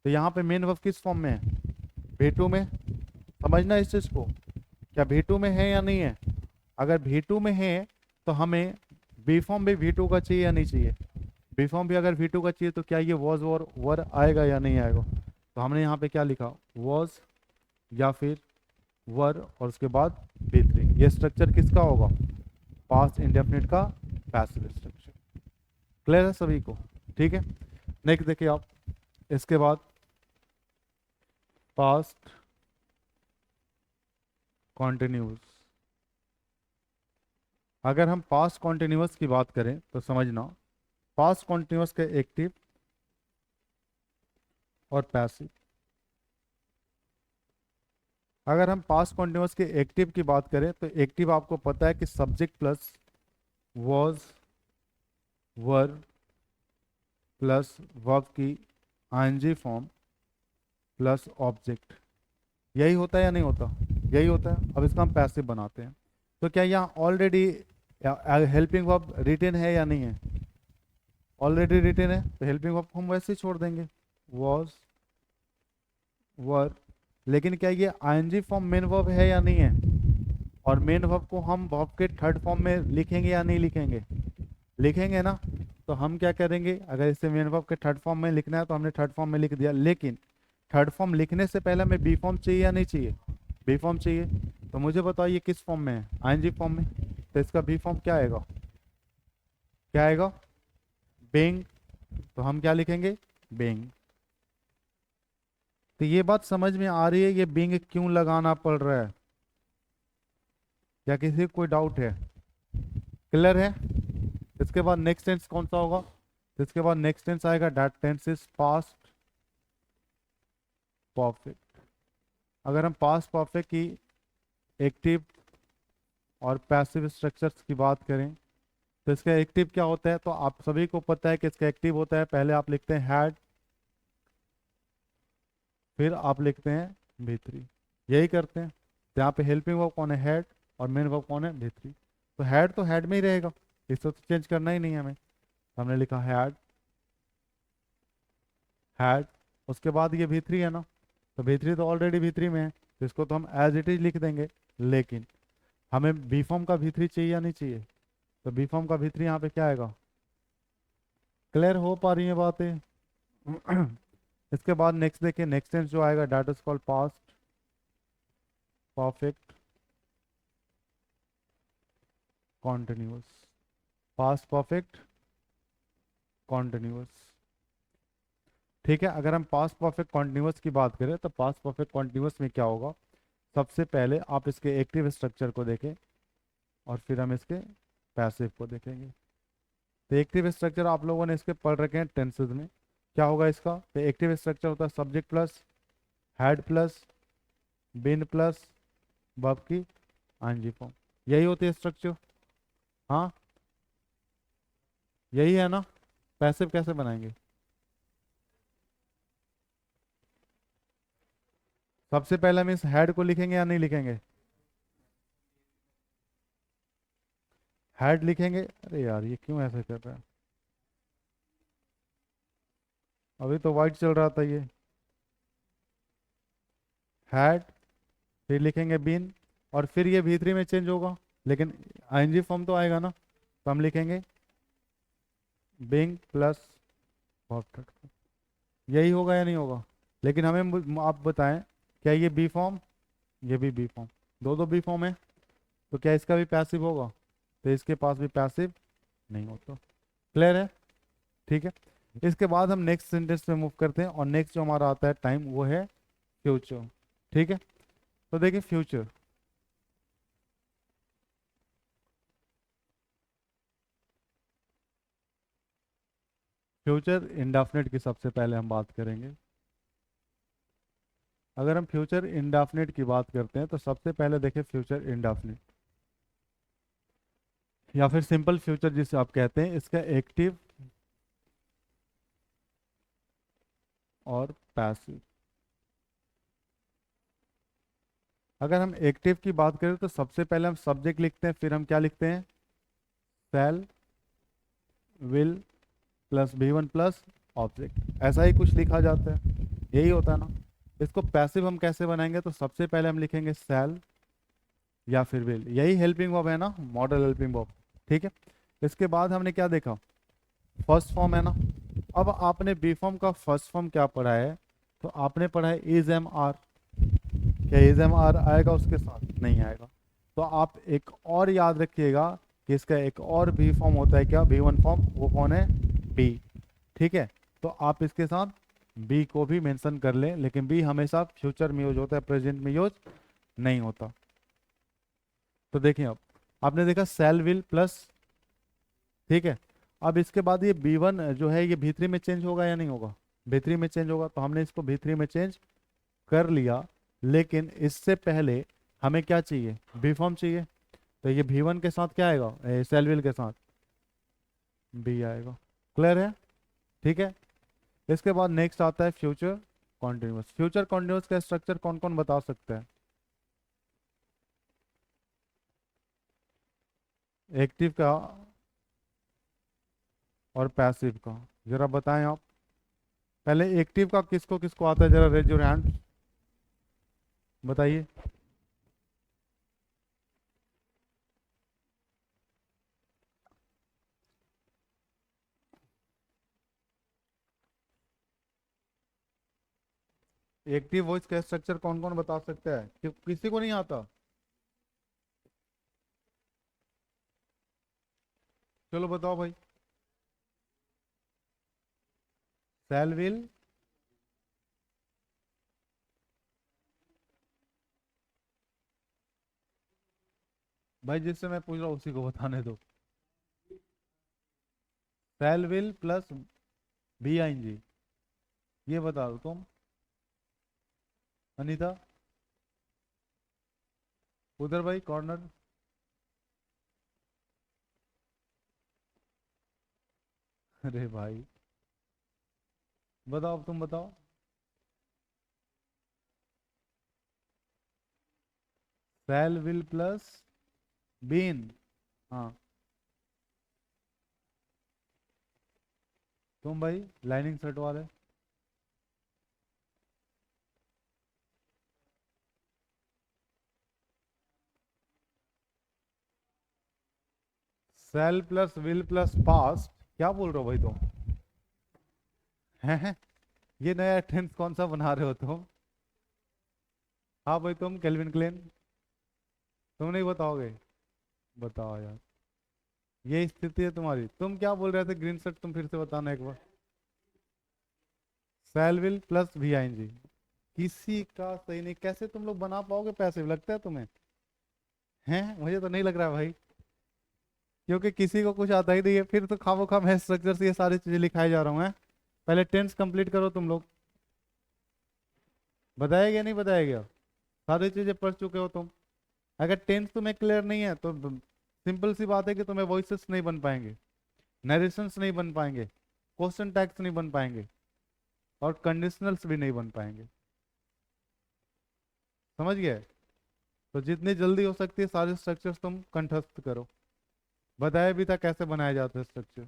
तो यहाँ पे मेन वर्ब किस फॉर्म में है, भी टू में। समझना इस चीज को, क्या भी टू में है या नहीं है। अगर भी टू में है तो हमें बी फॉर्म भी भी टू का चाहिए या नहीं चाहिए। बी फॉर्म भी अगर भी टू का चाहिए तो क्या ये वॉज और वर आएगा या नहीं आएगा। तो हमने यहाँ पे क्या लिखा, वॉज या फिर वर और उसके बाद बी थ्री। ये स्ट्रक्चर किसका होगा, पास्ट इंडेफिनिट का पैसिव स्ट्रक्चर। क्लियर है सभी को, ठीक है। नेक्स्ट देखिए आप, इसके बाद पास्ट कॉन्टिन्यूस। अगर हम पास्ट कॉन्टिन्यूस की बात करें तो समझना, पास्ट कॉन्टिन्यूस के एक्टिव और पैसिव। अगर हम पास्ट कॉन्टिन्यूस के एक्टिव की बात करें तो एक्टिव आपको पता है कि subject plus was were plus verb की आईएनजी फॉर्म प्लस ऑब्जेक्ट, यही होता है या नहीं होता, यही होता है। अब इसका हम पैसिव बनाते हैं। तो क्या यहाँ ऑलरेडी हेल्पिंग वर्ब रिटेन है या नहीं है, ऑलरेडी रिटेन है, तो हेल्पिंग वर्ब को हम वैसे ही छोड़ देंगे, वॉज वर। लेकिन क्या ये आईएनजी फॉर्म मेन वर्ब है या नहीं है, और मेन वर्ब को हम वर्ब के थर्ड फॉर्म में लिखेंगे या नहीं लिखेंगे, लिखेंगे ना। तो हम क्या करेंगे, अगर इसे मेन वर्ब के थर्ड फॉर्म में लिखना है तो हमने थर्ड फॉर्म में लिख दिया। लेकिन थर्ड फॉर्म लिखने से पहले हमें बी फॉर्म चाहिए या नहीं चाहिए, बी फॉर्म चाहिए। तो मुझे बताओ ये किस फॉर्म में है, आईएनजी फॉर्म में। तो इसका बी फॉर्म क्या आएगा, क्या आएगा, बेंग। तो हम क्या लिखेंगे, बेंग। तो ये बात समझ में आ रही है, ये बिंग क्यों लगाना पड़ रहा है, या किसी को कोई डाउट है, क्लियर है। इसके बाद नेक्स्ट टेंस कौन सा होगा, तो इसके बाद नेक्स्ट टेंस आएगा that tense is past perfect. अगर हम पास्ट परफेक्ट की एक्टिव और पैसिव स्ट्रक्चर्स की बात करें, तो इसका एक्टिव क्या होता है, तो आप सभी को पता है कि इसका एक्टिव होता है, पहले आप लिखते हैं हैड, फिर आप लिखते हैं भी3, यही करते हैं। तो यहाँ पे हेल्पिंग वर्ब कौन है, हैड, और मेन वर्ब कौन है, भी3। तो हैड में ही रहेगा, इसको तो चेंज करना ही नहीं है हमें। हमने लिखा हैड, हैड, उसके बाद ये भी3 है ना। तो भी3 तो ऑलरेडी भी3 में है, तो इसको तो हम एज इट इज लिख देंगे। लेकिन हमें बी फॉर्म का भी3 चाहिए या नहीं चाहिए, तो बी फॉर्म का भी3 यहाँ पे क्या आएगा। क्लियर हो पा रही है बातें। इसके बाद नेक्स्ट देखिए, नेक्स्ट टेंस जो आएगा that is called past perfect continuous, past perfect continuous, ठीक है। अगर हम पास्ट परफेक्ट कॉन्टिन्यूअस की बात करें तो पास्ट परफेक्ट कॉन्टिन्यूअस में क्या होगा, सबसे पहले आप इसके एक्टिव स्ट्रक्चर को देखें और फिर हम इसके पैसिव को देखेंगे। तो एक्टिव स्ट्रक्चर आप लोगों ने इसके पढ़ रखे हैं टेंसेज में। क्या होगा इसका, तो एक्टिव स्ट्रक्चर होता है subject plus had plus been plus verb की आईएनजी फॉर्म, यही होती है स्ट्रक्चर। हाँ, यही है ना। पैसिव कैसे बनाएंगे, सबसे पहले हम इस हेड को लिखेंगे या नहीं लिखेंगे, हेड लिखेंगे। अरे यार ये क्यों ऐसे कर रहा है, अभी तो वाइट चल रहा था ये। हैड, फिर लिखेंगे बीन, और फिर ये V3 में चेंज होगा, लेकिन आईएनजी फॉर्म तो आएगा ना, तो हम लिखेंगे बीइंग प्लस ऑब्जेक्ट। यही होगा या नहीं होगा? लेकिन हमें आप बताएं, क्या ये बी फॉर्म, ये भी बी फॉर्म, दो बी फॉर्म है, तो क्या इसका भी पैसिव होगा? तो इसके पास भी पैसिव नहीं होता। क्लियर है? ठीक है। इसके बाद हम नेक्स्ट सेंटेंस पे मूव करते हैं, और नेक्स्ट जो हमारा आता है टाइम, वो है फ्यूचर। ठीक है, तो देखिए फ्यूचर, फ्यूचर इंडेफिनिट की सबसे पहले हम बात करेंगे। अगर हम फ्यूचर इंडेफिनिट की बात करते हैं तो सबसे पहले देखिए फ्यूचर इंडेफिनिट, या फिर सिंपल फ्यूचर जिसे आप कहते हैं, इसका एक्टिव और पैसिव। अगर हम एक्टिव की बात करें तो सबसे पहले हम सब्जेक्ट लिखते हैं, फिर हम क्या लिखते हैं? शैल will plus V1 plus object, ऐसा ही कुछ लिखा जाता है, यही होता है ना। इसको पैसिव हम कैसे बनाएंगे? तो सबसे पहले हम लिखेंगे शैल या फिर विल, यही हेल्पिंग वर्ब है ना, मॉडल हेल्पिंग वर्ब। ठीक है, इसके बाद हमने क्या देखा? फर्स्ट फॉर्म है ना। अब आपने बी फॉर्म का फर्स्ट फॉर्म क्या पढ़ा है? तो आपने पढ़ा है इज एम आर। क्या इज एम आर आएगा उसके साथ? नहीं आएगा। तो आप एक और याद रखिएगा कि इसका एक और बी फॉर्म होता है, क्या V1 फॉर्म, वो कौन है? बी। ठीक है, तो आप इसके साथ बी को भी मेंशन कर लें, लेकिन बी हमेशा फ्यूचर में यूज होता है, प्रेजेंट में यूज नहीं होता। तो देखिए, अब आपने देखा सेल विल प्लस, ठीक है। अब इसके बाद ये B1 जो है ये V3 में चेंज होगा या नहीं होगा? V3 में चेंज होगा, तो हमने इसको V3 में चेंज कर लिया, लेकिन इससे पहले हमें क्या चाहिए? बी फॉर्म चाहिए। तो ये V1 के साथ क्या आएगा? सेल विल के साथ बी आएगा। क्लियर है? ठीक है। इसके बाद नेक्स्ट आता है फ्यूचर कॉन्टिन्यूस। फ्यूचर कॉन्टिन्यूस का स्ट्रक्चर कौन कौन बता सकता है? एक्टिव का और पैसिव का, जरा बताएं आप। पहले एक्टिव का किसको किसको आता है, जरा रेज योर हैंड, बताइए। एक्टिव वॉइस का स्ट्रक्चर कौन कौन बता सकता है? किसी को नहीं आता? चलो बताओ भाई। सेल विल, भाई जिससे मैं पूछ रहा हूँ उसी को बताने दो। सेल विल प्लस V-ING, ये बता दो तुम, अनीता, उधर भाई कॉर्नर। अरे भाई बताओ, तुम बताओ। सेल विल प्लस बीन, हाँ। तुम भाई लाइनिंग शर्ट वाले। Shall plus will plus past, क्या बोल रहे हो भाई तुम? हैं? ये नया टेंस कौन सा बना रहे हो तुम? हाँ भाई, तुम केल्विन क्लेन, तुम नहीं बताओगे? बताओ यार, ये स्थिति है तुम्हारी। तुम क्या बोल रहे थे ग्रीन शर्ट, तुम फिर से बताना एक बार। सेल विल प्लस V-ING, किसी का सही नहीं। कैसे तुम लोग बना पाओगे पैसे, लगता है तुम्हें? हैं? मुझे तो नहीं लग रहा है भाई, क्योंकि किसी को कुछ आता ही नहीं है, फिर तो खामो खाम है स्ट्रक्चर से ये सारी चीजें लिखाए जा रहा हूँ। पहले टेंस कंप्लीट करो तुम लोग। बताया गया नहीं बताया गया? सारी चीजें पढ़ चुके हो तुम। अगर टेंस तुम्हें क्लियर नहीं है तो सिंपल सी बात है कि तुम्हें वॉइसेस नहीं बन पाएंगे, नरेशंस नहीं बन पाएंगे, क्वेश्चन टैग्स नहीं बन पाएंगे, और कंडीशनल्स भी नहीं बन पाएंगे। समझ गए? तो जितनी जल्दी हो सकती है सारे स्ट्रक्चर्स तुम कंठस्थ करो। बताया भी था कैसे बनाया जाता है स्ट्रक्चर।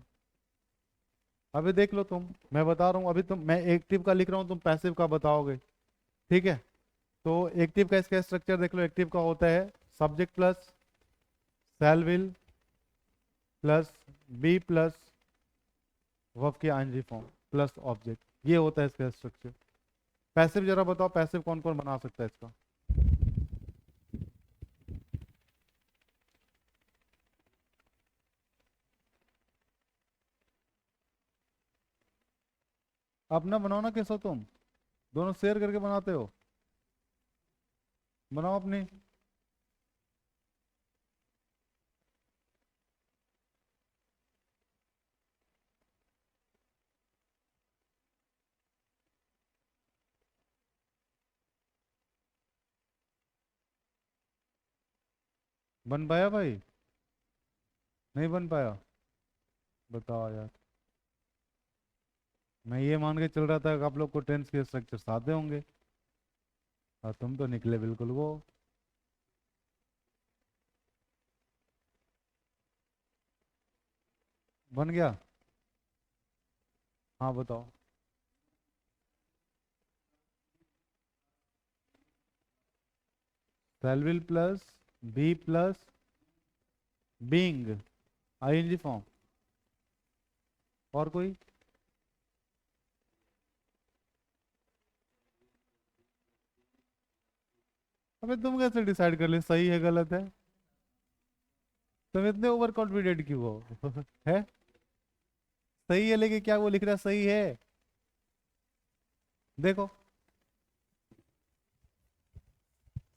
अभी देख लो तुम, मैं बता रहा हूँ, अभी तुम, मैं एक्टिव का लिख रहा हूँ, तुम पैसिव का बताओगे। ठीक है, तो एक्टिव का इसका स्ट्रक्चर देख लो। एक्टिव का होता है subject plus shall will plus be plus verb की आईएनजी फॉर्म प्लस ऑब्जेक्ट, ये होता है इसका स्ट्रक्चर। पैसिव जरा बताओ, पैसिव कौन कौन बना सकता है इसका? अपना बनाओ ना, कैसा तुम दोनों शेयर करके बनाते हो, बनाओ अपनी। बन पाया भाई? नहीं बन पाया? बताओ यार। मैं ये मान के चल रहा था कि आप लोग को टेंस के स्ट्रक्चर आते होंगे, और तुम तो निकले बिल्कुल वो। बन गया? हाँ बताओ। Shall will plus be plus being ING form. और कोई? अबे तुम कैसे डिसाइड कर ले सही है गलत है? तुम इतने ओवर कॉन्फिडेंट क्यों हो? है? सही है लेकिन क्या वो लिख रहा है सही है? देखो,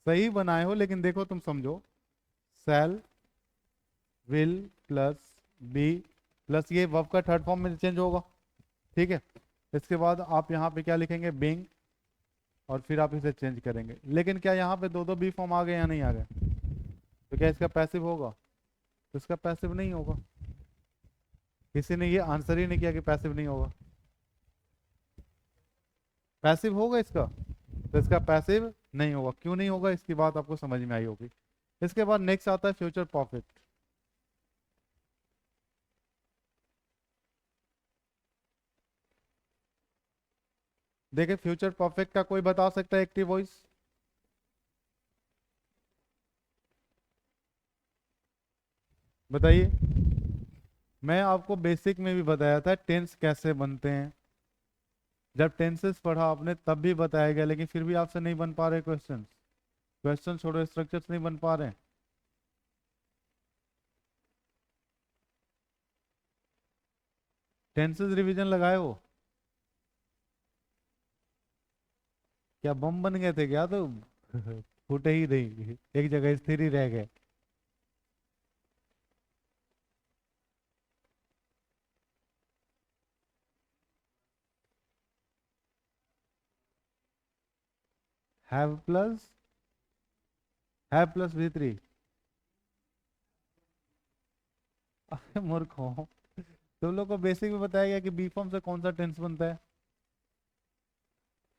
सही बनाए हो लेकिन देखो तुम समझो। Shall will plus be plus ये वर्ब का थर्ड फॉर्म में चेंज होगा, ठीक है। इसके बाद आप यहाँ पे क्या लिखेंगे? बिंग, और फिर आप इसे चेंज करेंगे। लेकिन क्या यहाँ पे दो दो बी फॉर्म आ गए या नहीं आ गए? तो क्या इसका पैसिव होगा? तो इसका पैसिव नहीं होगा। किसी ने ये आंसर ही नहीं किया कि पैसिव नहीं होगा। पैसिव होगा इसका, तो इसका पैसिव नहीं होगा। क्यों नहीं होगा इसकी बात आपको समझ में आई होगी। इसके बाद नेक्स्ट आता है फ्यूचर परफेक्ट। देखिए फ्यूचर परफेक्ट का कोई बता सकता है एक्टिव वॉइस? बताइए। मैं आपको बेसिक में भी बताया था टेंस कैसे बनते हैं, जब टेंसेस पढ़ा आपने तब भी बताया गया, लेकिन फिर भी आपसे नहीं बन पा रहे क्वेश्चंस। क्वेश्चन छोड़ो, स्ट्रक्चर्स नहीं बन पा रहे हैं। टेंसेस रिवीजन लगाए हो? क्या बम बन गए थे क्या तुम? फूटे ही नहीं, एक जगह स्थिर ही रह गए। Have plus V3? अरे मूर्ख हो, तुम लोग को बेसिक में बताया गया कि बी फॉर्म से कौन सा टेंस बनता है?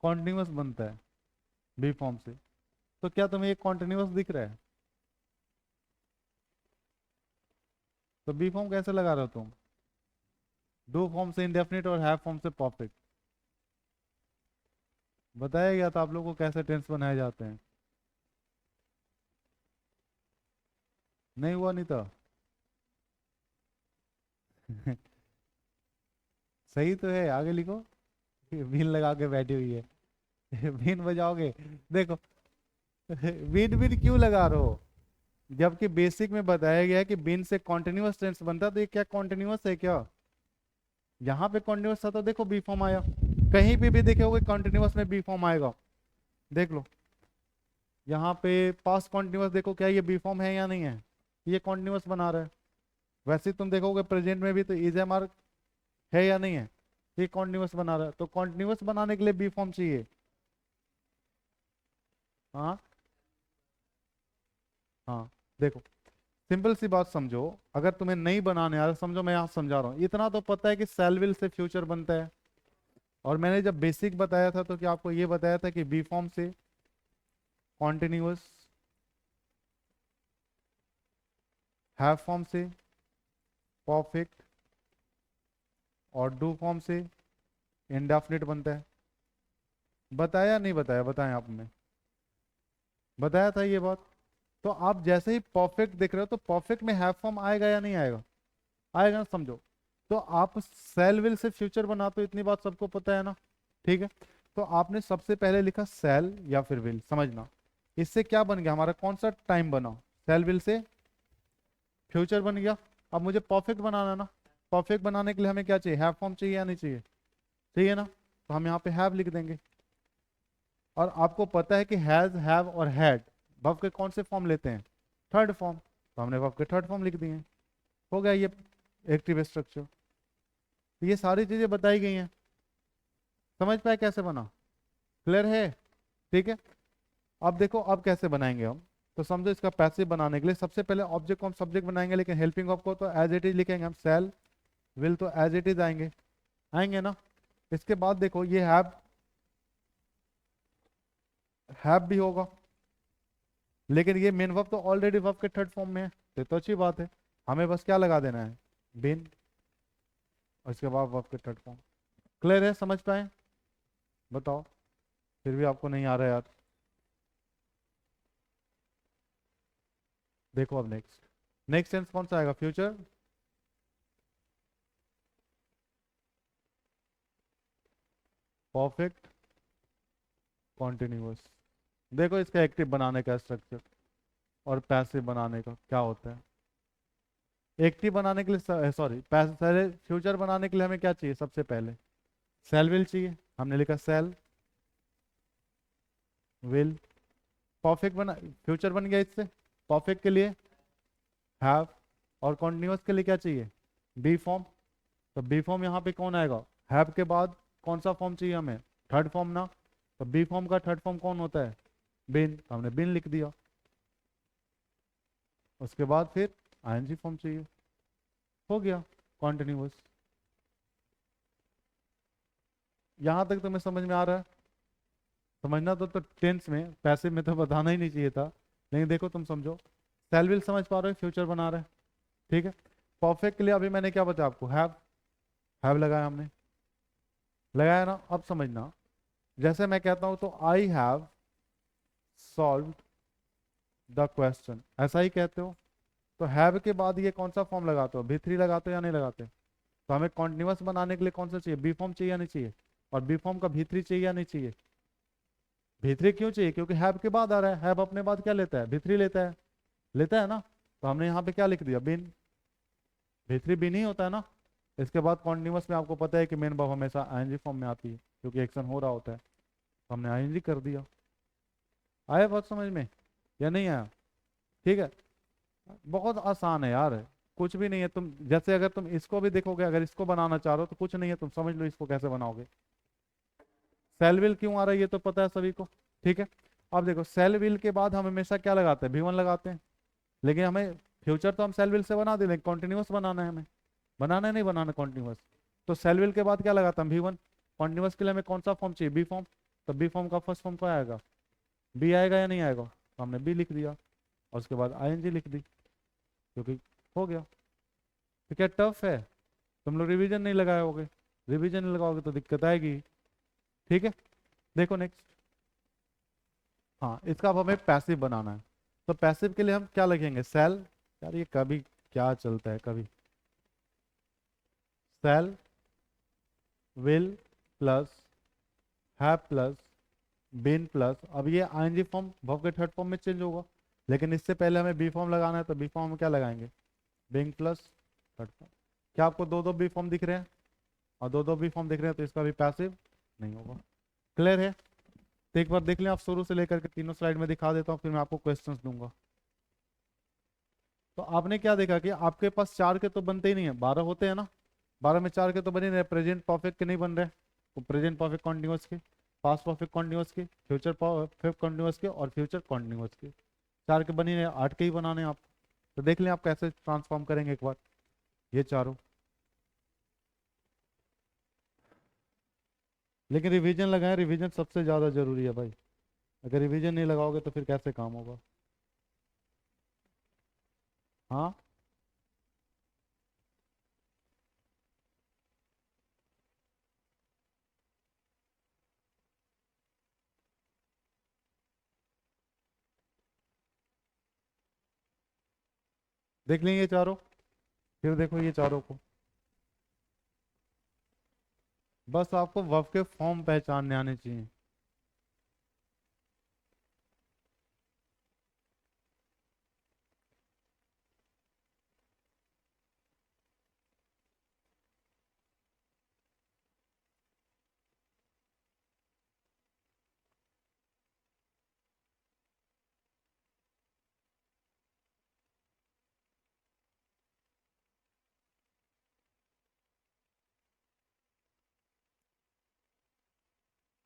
कॉन्टिन्यूअस बनता है बी फॉर्म से। तो क्या तुम्हें ये कॉन्टिन्यूअस दिख रहा है? तो बी फॉर्म कैसे लगा रहे हो तुम? डू फॉर्म से इंडेफिनिट और हैव फॉर्म से परफेक्ट। बताया गया था आप लोगों को कैसे टेंस बनाए जाते हैं। नहीं हुआ? नहीं था? सही तो है, आगे लिखो। बीन लगा के बैठी हुई है। बीन बजाओगे? देखो, बीन बीन क्यों लगा रहे हो, जबकि बेसिक में बताया गया है कि बीन से कॉन्टिन्यूअस टेंस बनता है। तो ये क्या कॉन्टिन्यूअस है क्या? यहाँ पे कॉन्टिन्यूअस था तो देखो बी फॉर्म आया। कहीं पे भी देखे होगे कंटिन्यूअस में बी फॉर्म आएगा, देख लो। यहाँ पे पास्ट कॉन्टिन्यूअस देखो, क्या ये बी फॉर्म है या नहीं है? ये कॉन्टिन्यूअस बना रहा है। वैसे तुम देखोगे प्रेजेंट में भी तो इज एम आर है या नहीं है? ये कॉन्टिन्यूअस बना रहा है, तो कॉन्टिन्यूअस बनाने के लिए बी फॉर्म चाहिए। हाँ हाँ। देखो, सिंपल सी बात समझो। अगर तुम्हें नहीं बनाने आ रहा, समझो मैं यहाँ समझा रहा हूँ। इतना तो पता है कि सेल विल से फ्यूचर बनता है, और मैंने जब बेसिक बताया था तो क्या आपको ये बताया था कि बी फॉर्म से कॉन्टिन्यूअस, हैव फॉर्म से परफेक्ट, और डू फॉर्म से इंडेफिनिट बनता है। बताया नहीं बताया? बताएं आप में। बताया था ये बात। तो आप जैसे ही परफेक्ट देख रहे हो तो परफेक्ट में हैव फॉर्म आएगा या नहीं आएगा? आएगा ना, समझो। तो आप सेल विल से फ्यूचर बनाते हो, इतनी बात सबको पता है ना? ठीक है। तो आपने सबसे पहले लिखा सेल या फिर विल, समझना। इससे क्या बन गया हमारा, कौन सा टाइम बना? सेल विल से फ्यूचर बन गया। अब मुझे परफेक्ट बनाना है ना। परफेक्ट बनाने के लिए हमें क्या चाहिए, हैव फॉर्म चाहिए या नहीं चाहिए? चाहिए ना। तो हम यहाँ पे हैव लिख देंगे। और आपको पता है कि हैज, हैव और हैड वर्ब के कौन से फॉर्म लेते हैं? Third form. तो हमने वर्ब के थर्ड फॉर्म लिख दिए। हो गया ये एक्टिव स्ट्रक्चर। तो ये सारी चीजें बताई गई हैं। समझ पाए कैसे बना? क्लियर है? ठीक है। अब देखो अब कैसे बनाएंगे हम। तो समझो इसका पैसिव बनाने के लिए सबसे पहले ऑब्जेक्ट को हम सब्जेक्ट बनाएंगे, लेकिन हेल्पिंग ऑफ को तो एज इट इज लिखेंगे हम। सेल विल तो एज इट इज आएंगे, आएंगे ना। इसके बाद देखो ये हैव भी होगा, लेकिन ये मेन वर्ब तो ऑलरेडी वर्ब के थर्ड फॉर्म में है, तो अच्छी बात है। हमें बस क्या लगा देना है, बिन, और इसके बाद वर्ब के थर्ड फॉर्म। क्लियर है? समझ पाए? बताओ। फिर भी आपको नहीं आ रहा है यार। देखो अब नेक्स्ट, नेक्स्ट टेंस कौन सा आएगा, फ्यूचर, परफेक्ट, कॉन्टिन्यूअस। देखो इसका एक्टिव बनाने का स्ट्रक्चर और पैसिव बनाने का क्या होता है। एक्टिव बनाने के लिए, सॉरी, पहले फ्यूचर बनाने के लिए हमें क्या चाहिए, सबसे पहले सेल विल चाहिए। हमने लिखा सेल विल। परफेक्ट बना, फ्यूचर बन गया इससे। परफेक्ट के लिए हैव, और कॉन्टिन्यूअस के लिए क्या चाहिए, बी फॉर्म। तो बी फॉर्म यहाँ पे कौन आएगा, हैव के बाद कौन सा फॉर्म चाहिए हमें, थर्ड फॉर्म ना। तो बी फॉर्म का थर्ड फॉर्म कौन होता है, बिन, तो हमने बिन लिख दिया। उसके बाद फिर आईएनजी फॉर्म चाहिए। हो गया कॉन्टिन्यूअस। यहाँ तक तुम्हें समझ में आ रहा है? समझना तो टेंस में, पैसिव में तो बताना ही नहीं चाहिए था, लेकिन देखो तुम समझो। सेल विल समझ पा रहे हो, फ्यूचर बना रहे हैं। ठीक है। परफेक्ट के लिए अभी मैंने क्या बताया आपको, हैव लगाया हमने, लगाया ना। अब समझना, जैसे मैं कहता हूं तो I have solve the question, ऐसा ही कहते हो। तो हैव के बाद ये कौन सा फॉर्म लगाते हो, भी3 लगाते हो या नहीं लगाते? तो हमें कॉन्टिन्यूअस बनाने के लिए कौन सा चाहिए, बी फॉर्म चाहिए या नहीं चाहिए? और बी फॉर्म का भी3 चाहिए या नहीं चाहिए? भी3 क्यों चाहिए, क्योंकि हैव के बाद आ रहा है, हैव अपने बाद क्या लेता है, भी3 लेता है, लेता है ना। तो हमने यहाँ पे क्या लिख दिया, बिन, भी3 बिन ही होता है ना। इसके बाद कॉन्टिन्यूअस में आपको पता है कि मेन वर्ब हमेशा आईएनजी फॉर्म में आती है, क्योंकि एक्शन हो रहा होता है। तो हमने आईएनजी कर दिया। आया बात समझ में या नहीं आया? ठीक है। बहुत आसान है यार, कुछ भी नहीं है। तुम जैसे अगर तुम इसको भी देखोगे, अगर इसको बनाना चाह रहे हो तो कुछ नहीं है, तुम समझ लो इसको कैसे बनाओगे। सेल विल क्यों आ रहा है ये तो पता है सभी को। ठीक है। अब देखो सेल विल के बाद हम हमेशा क्या लगाते हैं, भी1 लगाते हैं। लेकिन हमें फ्यूचर तो हम सेल विल से बना दे, लेकिन कॉन्टिन्यूअस बनाना है हमें, बनाना है नहीं बनाना कॉन्टिन्यूअस। तो सेल विल के बाद क्या लगाता हम, भी1। कॉन्टिन्यूअस के लिए हमें कौन सा फॉर्म चाहिए, बी फॉर्म। तो बी फॉर्म का फर्स्ट फॉर्म क्या आएगा, बी आएगा या नहीं आएगा? तो हमने बी लिख दिया, और उसके बाद आईएनजी लिख दी, क्योंकि हो गया। तो क्या टफ है? तुम लोग रिवीजन नहीं लगाए होगे, रिवीजन नहीं लगाओगे तो दिक्कत आएगी। ठीक है। देखो नेक्स्ट। हाँ, इसका अब हमें पैसिव बनाना है। तो पैसिव के लिए हम क्या लिखेंगे, सेल, यार ये कभी क्या चलता है कभी, shall will plus have plus been plus, अब ये आईएनजी फॉर्म वर्ब के थर्ड फॉर्म में चेंज होगा, लेकिन इससे पहले हमें बी फॉर्म लगाना है। तो बी फॉर्म में क्या लगाएंगे, बीइंग प्लस थर्ड फॉर्म। क्या आपको दो दो बी फॉर्म दिख रहे हैं? और दो दो बी फॉर्म दिख रहे हैं, तो इसका भी पैसिव नहीं होगा। क्लियर है? तो एक बार देख लें आप, शुरू से लेकर के तीनों स्लाइड में दिखा देता हूँ, फिर मैं आपको क्वेश्चंस दूंगा। तो आपने क्या देखा कि आपके पास 4 के तो बनते ही नहीं है, 12 होते हैं ना। 12 में 4 के तो बने रहे, प्रेजेंट परफेक्ट के नहीं बन रहे। तो प्रेजेंट परफेक्ट कॉन्टिन्यूअस के, पास्ट परफेक्ट कॉन्टिन्यूअस के, फ्यूचर परफेक्ट कॉन्टिन्यूअस के, और फ्यूचर कॉन्टिन्यूअस के। 4 के बने रहे, 8 के ही बनाने हैं आप। तो देख लें आप कैसे ट्रांसफॉर्म करेंगे एक बार ये चारों। लेकिन रिवीजन लगाएं, रिवीजन सबसे ज़्यादा जरूरी है भाई। अगर रिवीजन नहीं लगाओगे तो फिर कैसे काम होगा? हाँ। देख लेंगे ये चारों, फिर देखो ये चारों को। बस आपको वर्ब के फॉर्म पहचानने आने चाहिए।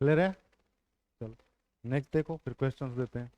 क्लियर है? चलो नेक्स्ट देखो, फिर क्वेश्चंस देते हैं।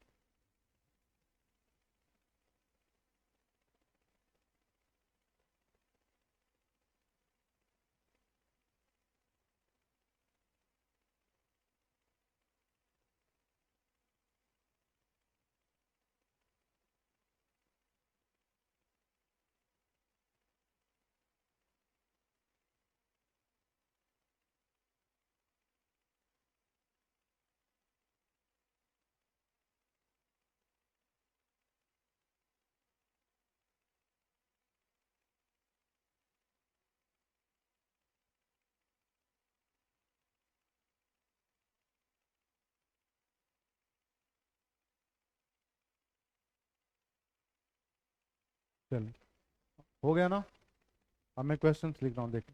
चलो हो गया ना? अब मैं क्वेश्चंस लिख रहा हूँ, देख।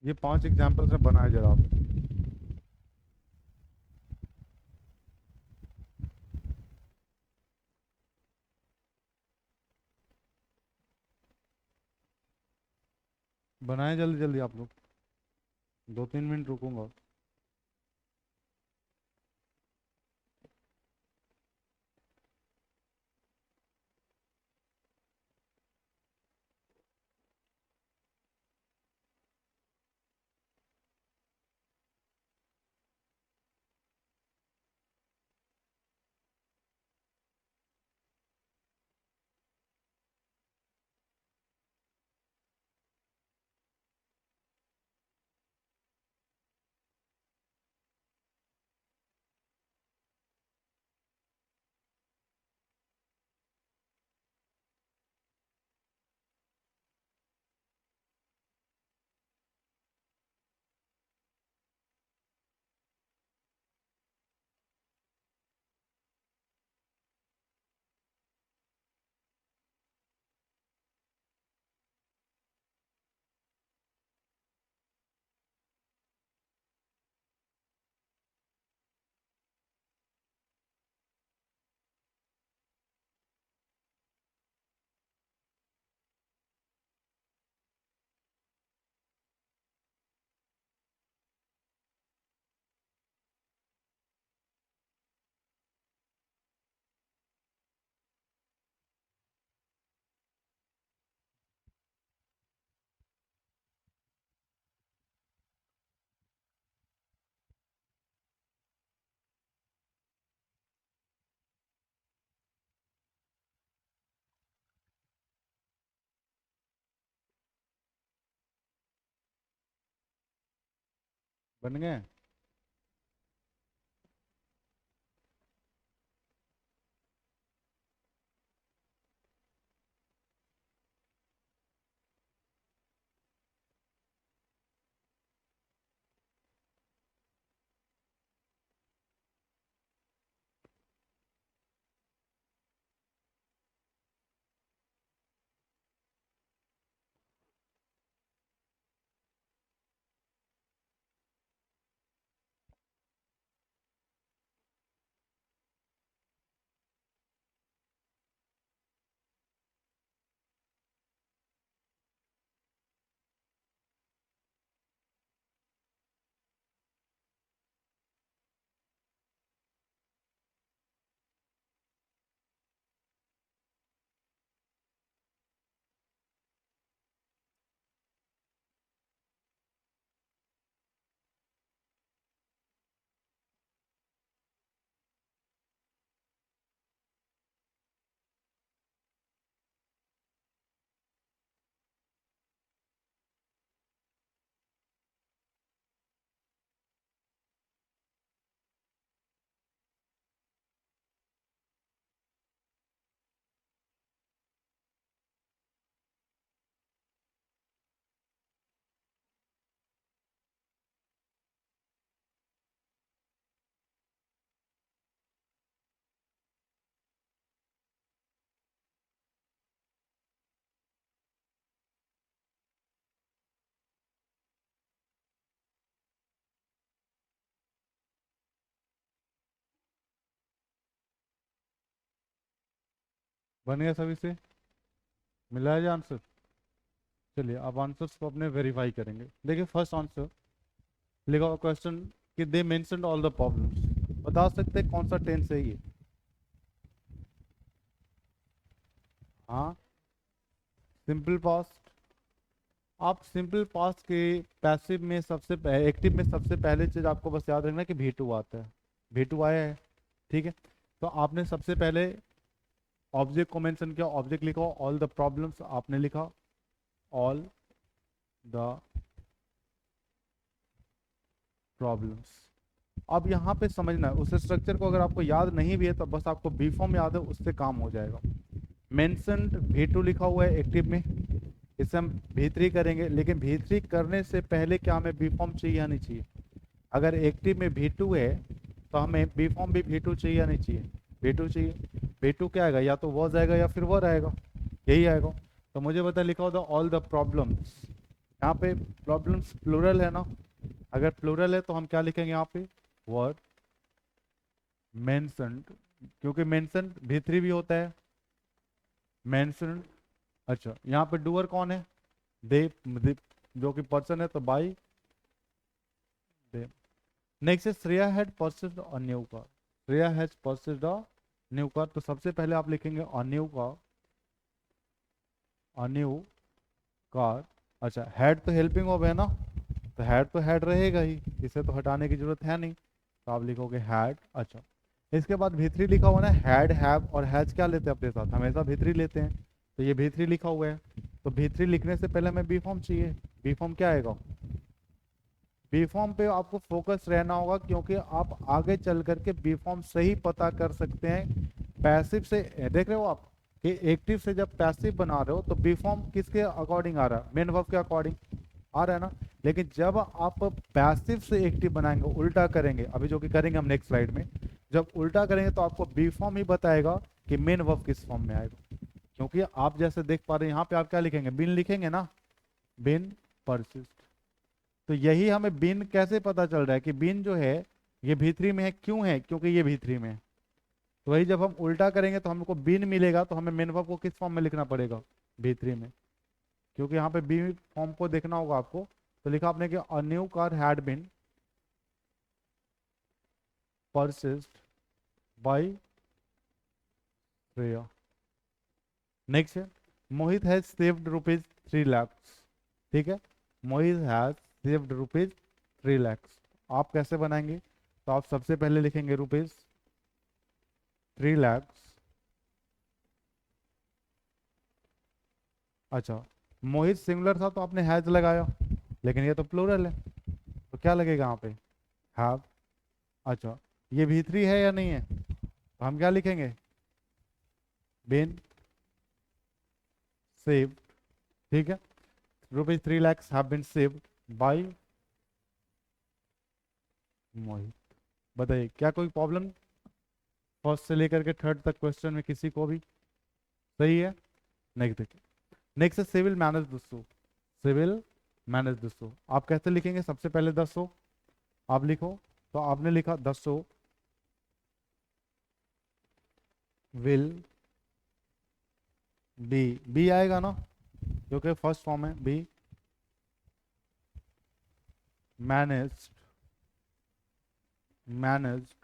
ये 5 एग्जाम्पल से बनाए जरा आप। बनाए जल्दी जल्दी आप लोग, 2-3 मिनट रुकूंगा। बन गए। बन गया सभी से? मिला है जी आंसर? चलिए अब आंसर्स को अपने वेरीफाई करेंगे। देखिए फर्स्ट आंसर लिखा हुआ क्वेश्चन कि दे मेंशन्ड ऑल द प्रॉब्लम्स। बता सकते हैं कौन सा टेंस है ये? हाँ, सिंपल पास्ट। आप सिंपल पास्ट के पैसिव में सबसे एक्टिव में सबसे पहले चीज आपको बस याद रखना कि भी टू आता है। भी टू आया है, ठीक है। तो आपने सबसे पहले ऑब्जेक्ट को मेंशन किया, ऑब्जेक्ट लिखा, ऑल द प्रॉब्लम्स आपने लिखा, ऑल द प्रॉब्लम्स। अब यहाँ पे समझना है उस स्ट्रक्चर को, अगर आपको याद नहीं भी है तो बस आपको बी फॉर्म याद है, उससे काम हो जाएगा। मेंशन्ड भी टू लिखा हुआ है एक्टिव में, इसे हम भी3 करेंगे, लेकिन भी3 करने से पहले क्या हमें बी फॉर्म चाहिए या नहीं चाहिए? अगर एक्टिव में भी2 है तो हमें बी फॉर्म भी भी2 चाहिए या नहीं चाहिए? भी2 चाहिए। भी2 क्या आएगा? या तो वॉज आएगा या फिर वर आएगा, यही आएगा। तो मुझे बता, लिखा होता ऑल द प्रॉब्लम्स। यहाँ पे प्रॉब्लम्स प्लूरल है ना, अगर प्लूरल है तो हम क्या लिखेंगे यहाँ पे? वर्ड मेंशन्ड, क्योंकि मेंशन भी3 भी होता है। मेंशन्ड। अच्छा, यहाँ पे डूअर कौन है? दे, जो कि पर्सन है, तो बाई दे। नेक्स्ट है Shreya had purchased a new car. Shreya has purchased a new car, तो सबसे पहले आप लिखेंगे a new car, a new car. अच्छा, हैड तो हेल्पिंग वर्ब है ना, तो हैड रहेगा ही, इसे तो हटाने की जरूरत है नहीं, तो आप लिखोगे हैड। अच्छा, इसके बाद भी3 लिखा हुआ ना, हैड, हैव और हैज क्या लेते हैं अपने साथ? हमेशा भी3 लेते हैं, तो ये भी3 लिखा हुआ है। तो भी3 लिखने से पहले हमें बी फॉर्म चाहिए। बी फॉर्म क्या आएगा? बी फॉर्म पे आपको फोकस रहना होगा, क्योंकि आप आगे चल करके बी फॉर्म से ही पता कर सकते हैं। पैसिव से देख रहे हो आप कि एक्टिव से जब पैसिव बना रहे हो तो बी फॉर्म किसके अकॉर्डिंग आ रहा है? मेन वर्ब के अकॉर्डिंग आ रहा है ना। लेकिन जब आप पैसिव से एक्टिव बनाएंगे, उल्टा करेंगे, अभी जो कि करेंगे हम नेक्स्ट स्लाइड में, जब उल्टा करेंगे तो आपको बी फॉर्म ही बताएगा कि मेन वर्ब किस फॉर्म में आएगा। क्योंकि आप जैसे देख पा रहे हैं यहाँ पे आप क्या लिखेंगे? बिन लिखेंगे ना, बिन परसिस्ट। तो यही हमें बिन कैसे पता चल रहा है कि बिन जो है ये भी3 में है? क्यों है? क्योंकि ये भी3 में है। तो वही जब हम उल्टा करेंगे तो हमको बिन मिलेगा, तो हमें मेन वर्ब को किस फॉर्म में लिखना पड़ेगा? भी3 में। क्योंकि यहाँ पे बी फॉर्म को देखना होगा आपको। तो लिखा आपने कि a new car had been purchased bye Shreya. Next है मोहित हैज सेव्ड रुपीज 3 lakhs। ठीक है, मोहित हैज सेव्ड रुपीज 3 lakhs। आप कैसे बनाएंगे? तो आप सबसे पहले लिखेंगे रुपीज 3 lakhs। अच्छा, मोहित सिंगुलर था तो आपने हैज लगाया, लेकिन ये तो प्लूरल है, तो क्या लगेगा यहाँ पे? हैव। अच्छा, ये V3 है या नहीं है? तो हम क्या लिखेंगे? Been saved. ठीक है, ₹3 lakhs have been saved by Mohit. बताइए क्या कोई प्रॉब्लम? फर्स्ट से लेकर के थर्ड तक क्वेश्चन में किसी को भी? सही है। नेक्स्ट देखिए, नेक्स्ट है सिविल मैनेज दोस्तों। सिविल मैनेज दोस्तों, आप कैसे लिखेंगे? सबसे पहले 10 आप लिखो। तो आपने लिखा 10 विल बी आएगा ना, क्योंकि फर्स्ट फॉर्म है be manage managed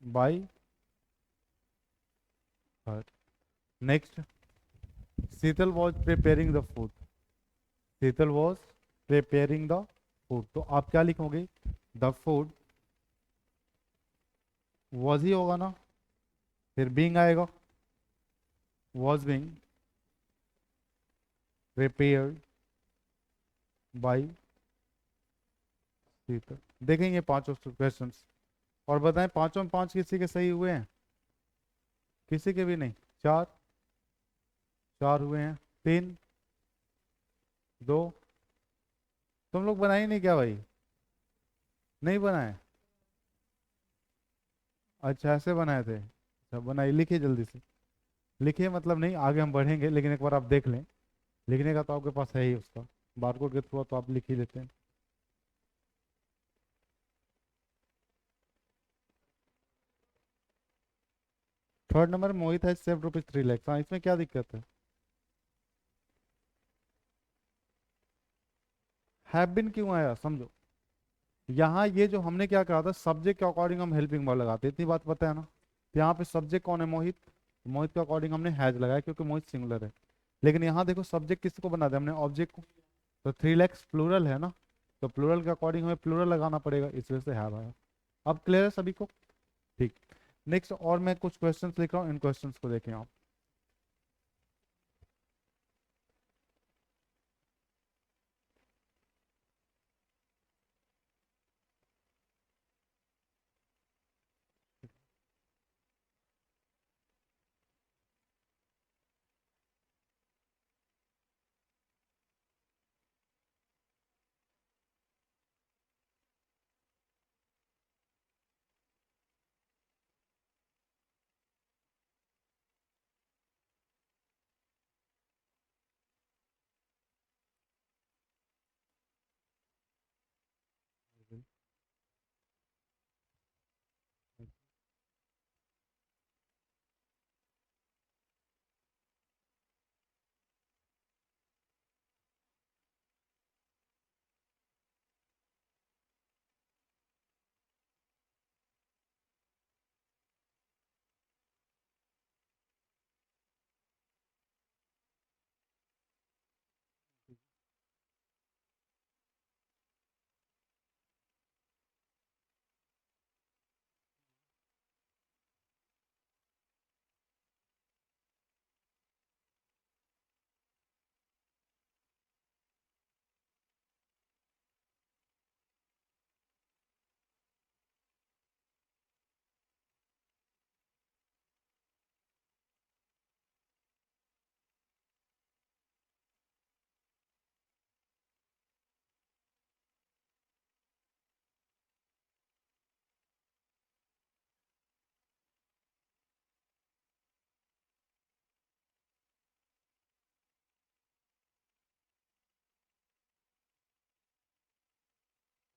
by her. Next, Sheetal was preparing the food. Sheetal was preparing the food, तो आप क्या लिखोगे? द फूड वॉज ही होगा ना, फिर बीइंग आएगा, वॉज बीइंग प्रिपेयर्ड बाय शीतल। देखेंगे पांचों क्वेश्चंस और बताएं पांचों में पांच किसी के सही हुए हैं? किसी के भी नहीं। चार, चार हुए हैं। तीन, दो। तुम लोग बनाए नहीं क्या भाई? नहीं बनाए? अच्छा, ऐसे बनाए थे। अच्छा बनाइए, लिखिए जल्दी से। लिखिए, मतलब नहीं, आगे हम बढ़ेंगे लेकिन एक बार आप देख लें। लिखने का तो आपके पास है ही उसका, बारकोड के थ्रू तो आप लिख ही लेते हैं। थर्ड नंबर मोहित है सेव ₹3 lakhs। हाँ, इसमें क्या दिक्कत है? हैव बिन क्यों आया समझो। यहाँ ये जो हमने क्या कहा था, सब्जेक्ट के अकॉर्डिंग हम हेल्पिंग वर्ब लगाते हैं, इतनी बात पता है ना। तो यहाँ पे सब्जेक्ट कौन है? मोहित। मोहित के अकॉर्डिंग हमने हैज लगाया क्योंकि मोहित सिंगुलर है। लेकिन यहाँ देखो सब्जेक्ट किसको बना दिया हमने? ऑब्जेक्ट को। तो 3 lakhs प्लूरल है ना, तो प्लूरल के अकॉर्डिंग हमें प्लूरल लगाना पड़ेगा, इस वजह से हैव आया। अब क्लियर है सभी को? ठीक। नेक्स्ट, और मैं कुछ क्वेश्चंस लिख रहा हूँ, इन क्वेश्चंस को देखें आप।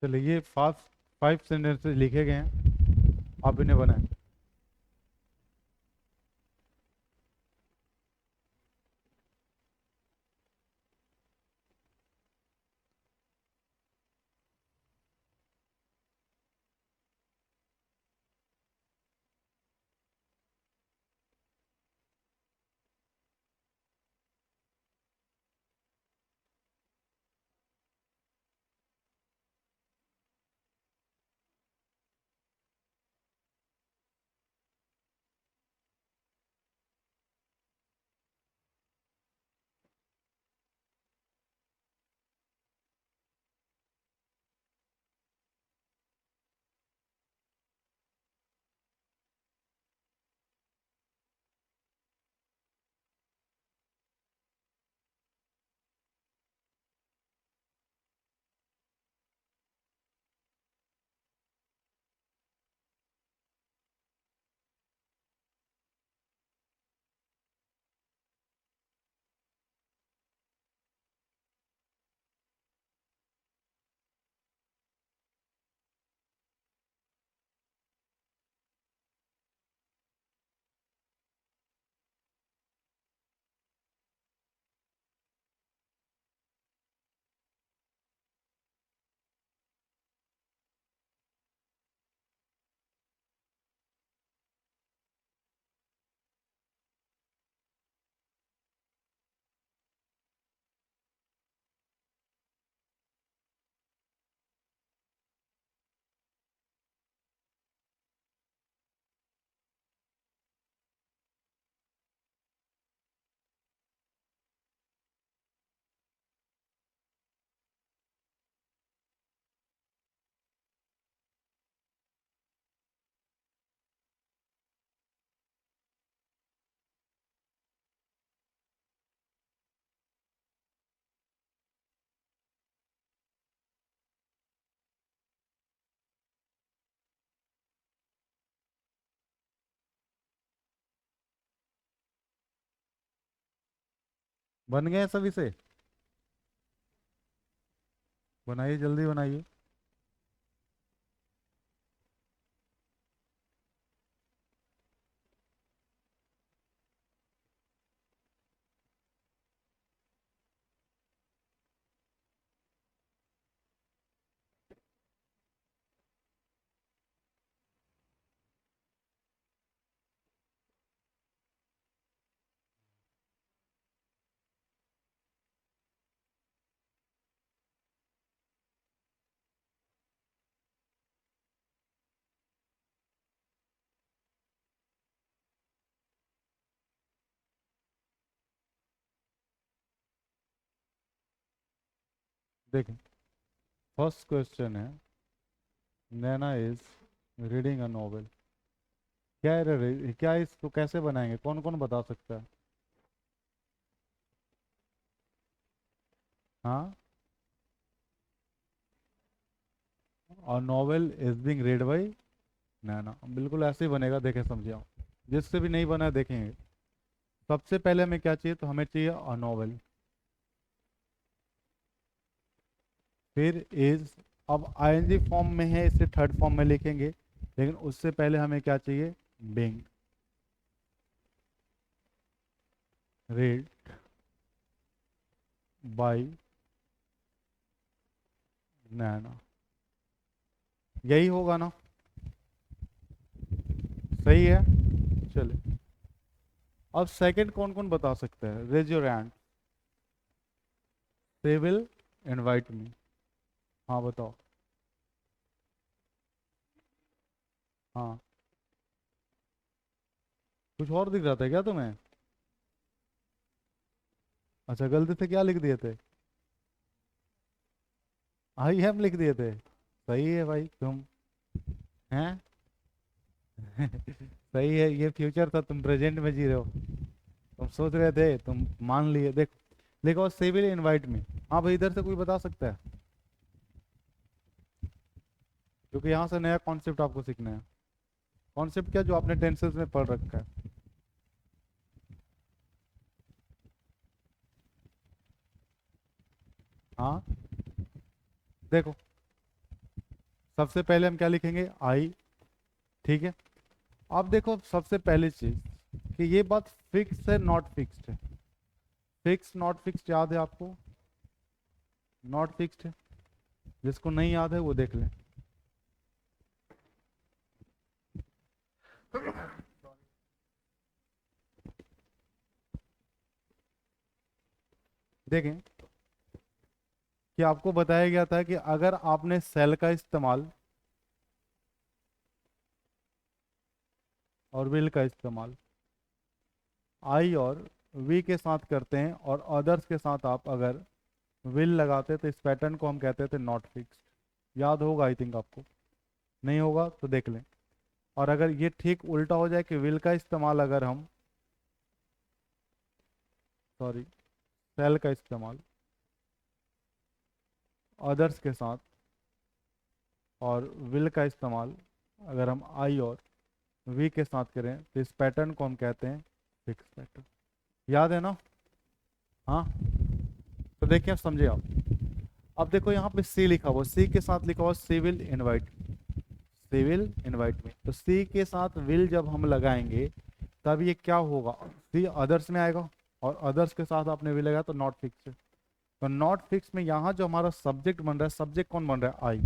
चलिए, ये फास्ट 5 सेंटेंसेस लिखे गए हैं, आप इन्हें बनाएं। बन गए सभी से? बनाइए, जल्दी बनाइए। देखें, फर्स्ट क्वेश्चन है, नैना इज रीडिंग अ नॉवेल। क्या है, क्या इसको कैसे बनाएंगे, कौन कौन बता सकता है? हाँ, और novel is being read by Naina, बिल्कुल ऐसे ही बनेगा, देखें समझे आप। जिससे भी नहीं बना देखेंगे। सबसे पहले हमें क्या चाहिए, तो हमें चाहिए अ नॉवेल। फिर इज, अब आईएनजी फॉर्म में है, इसे थर्ड फॉर्म में लिखेंगे, लेकिन उससे पहले हमें क्या चाहिए, बिंग रेड बाई नैना। यही होगा ना? सही है। चलिए, अब सेकंड कौन कौन बता सकता है, raise your hand. They will invite me. हाँ बताओ। हाँ, कुछ और दिख रहा था क्या तुम्हें? अच्छा, गलती से क्या लिख दिए थे? आई एम लिख दिए थे। सही है भाई, तुम हैं। सही है, ये फ्यूचर था, तुम प्रेजेंट में जी रहे हो। तुम सोच रहे थे, तुम मान लिए। देखो, देखो, से विल इनवाइट मी। हाँ भाई, इधर से कोई बता सकता है? क्योंकि यहाँ से नया कॉन्सेप्ट आपको सीखना है। कॉन्सेप्ट क्या, जो आपने टेंसेस में पढ़ रखा है। हाँ, देखो, सबसे पहले हम क्या लिखेंगे, आई। ठीक है। अब देखो, सबसे पहली चीज कि ये बात फिक्स है नॉट फिक्स्ड है। फिक्स नॉट फिक्स्ड याद है आपको? नॉट फिक्स्ड है, जिसको नहीं याद है वो देख लें। देखें, कि आपको बताया गया था कि अगर आपने सेल का इस्तेमाल और विल का इस्तेमाल आई और वी के साथ करते हैं, और अदर्स के साथ आप अगर विल लगाते, तो इस पैटर्न को हम कहते थे नॉट फिक्स्ड। याद होगा आई थिंक आपको। नहीं होगा तो देख लें। और अगर ये ठीक उल्टा हो जाए कि विल का इस्तेमाल अगर हम, सॉरी, सेल का इस्तेमाल अदर्स के साथ और विल का इस्तेमाल अगर हम आई और वी के साथ करें, तो इस पैटर्न को हम कहते हैं फिक्स पैटर्न। याद है ना? हाँ, तो देखिए, अब समझे आप। अब देखो, यहाँ पे सी लिखा हुआ, सी के साथ लिखा हुआ she will invite. She will invite में, तो सी के साथ विल जब हम लगाएंगे, तब ये क्या होगा, सी अदर्स में आएगा, और अदर्स के साथ आपने विल लगाया तो नॉट फिक्स है। तो नॉट फिक्स में यहाँ जो हमारा सब्जेक्ट बन रहा है, सब्जेक्ट कौन बन रहा है, आई।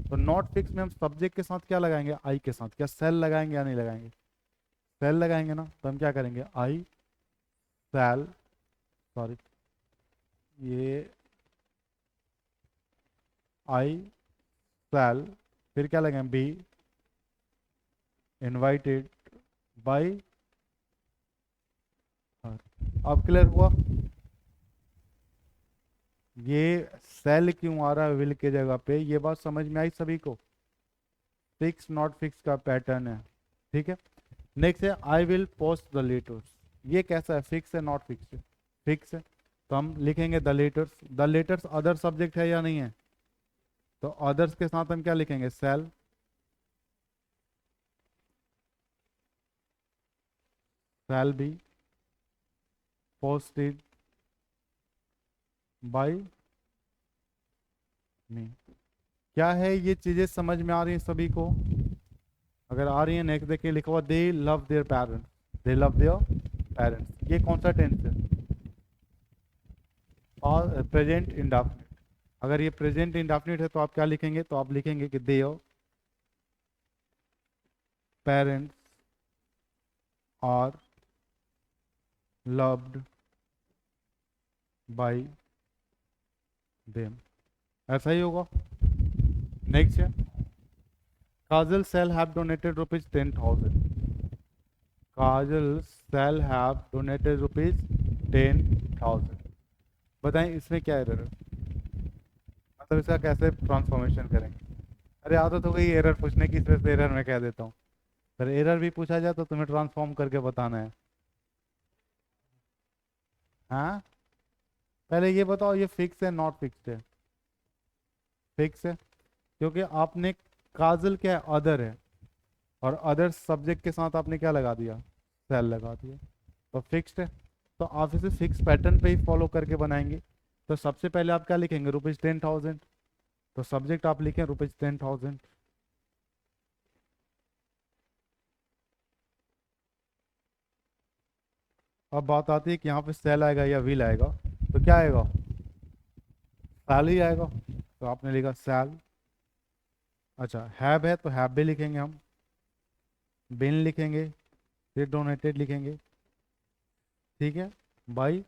तो नॉट फिक्स में हम सब्जेक्ट के साथ क्या लगाएंगे, आई के साथ। क्या सेल लगाएंगे या नहीं लगाएंगे? सेल लगाएंगे ना, तो हम क्या करेंगे, आई सेल, सॉरी, ये आई सेल, फिर क्या लगाएंगे, बी इनवाइटेड बाई हर। अब क्लियर हुआ? ये सेल क्यों आ रहा है विल के जगह पे, ये बात समझ में आई सभी को? फिक्स नॉट फिक्स का पैटर्न है। ठीक है। नेक्स्ट है, I will post the letters. ये कैसा है, फिक्स है नॉट फिक्स है? फिक्स है। तो हम लिखेंगे the letters. The letters other subject है या नहीं है? तो अदर्स के साथ हम क्या लिखेंगे, shall, shall be posted by me. क्या है ये चीजें समझ में आ रही हैं सभी को? अगर आ रही है नेक्स्ट देखिए लिखा हुआ दे love their parents, they love their parents. ये कौन सा टेंस है? और प्रेजेंट इंडेफिनिट। अगर ये प्रेजेंट इंडेफिनिट है तो आप क्या लिखेंगे? तो आप लिखेंगे कि their parents are loved by them. ऐसा ही होगा। नेक्स्ट है Kajal shall have donated rupees 10,000। Kajal shall have donated rupees 10,000। बताएं इसमें क्या एरर है? मतलब इसका कैसे ट्रांसफॉर्मेशन करेंगे? अरे आदत हो गई एरर पूछने की, इस वजह से एरर मैं कह देता हूँ। फिर एरर भी पूछा जाए तो तुम्हें ट्रांसफॉर्म करके बताना है। हाँ, पहले ये बताओ ये फिक्स है नॉट फिक्स्ड है? फिक्स है, क्योंकि आपने काजल क्या है? अदर है, और अदर सब्जेक्ट के साथ आपने क्या लगा दिया? सेल लगा दिया, तो फिक्स्ड है। तो आप इसे फिक्स पैटर्न पे ही फॉलो करके बनाएंगे। तो सबसे पहले आप क्या लिखेंगे? रुपीज 10,000। तो सब्जेक्ट आप लिखें रुपीज 10,000। अब बात आती है कि यहाँ पे सेल आएगा या विल आएगा, तो क्या आएगा? सेल ही आएगा। तो आपने लिखा सेल। अच्छा हैव है तो हैव भी लिखेंगे हम, बिन लिखेंगे, फिर डोनेटेड लिखेंगे। ठीक है, बाई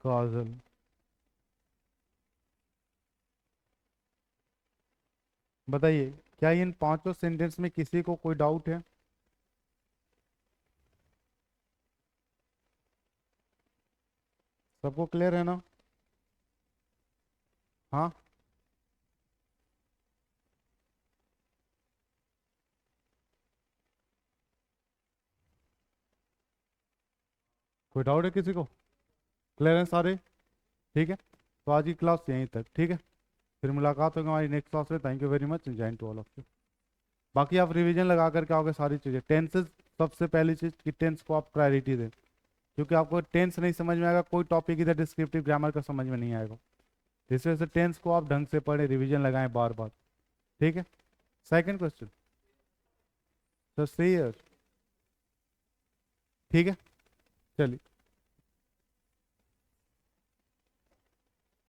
काजल। बताइए क्या इन पांचों सेंटेंस में किसी को कोई डाउट है? सबको क्लियर है ना? हाँ, कोई डाउट है किसी को? क्लियर है सारे? ठीक है, तो आज की क्लास यहीं तक। ठीक है, फिर मुलाकात होगी हमारी नेक्स्ट क्लास में। Thank you very much, join to all of you. बाकी आप रिवीजन लगा करके आओगे सारी चीज़ें। टेंसेज सबसे पहली चीज़ कि टेंस को आप प्रायोरिटी दें, क्योंकि आपको टेंस नहीं समझ में आएगा कोई टॉपिक इधर डिस्क्रिप्टिव ग्रामर का समझ में नहीं आएगा। इस वजह से टेंस को आप ढंग से पढ़ें, रिवीजन लगाएं बार बार। ठीक है, सेकंड क्वेश्चन। तो सही है, ठीक है, चलिए।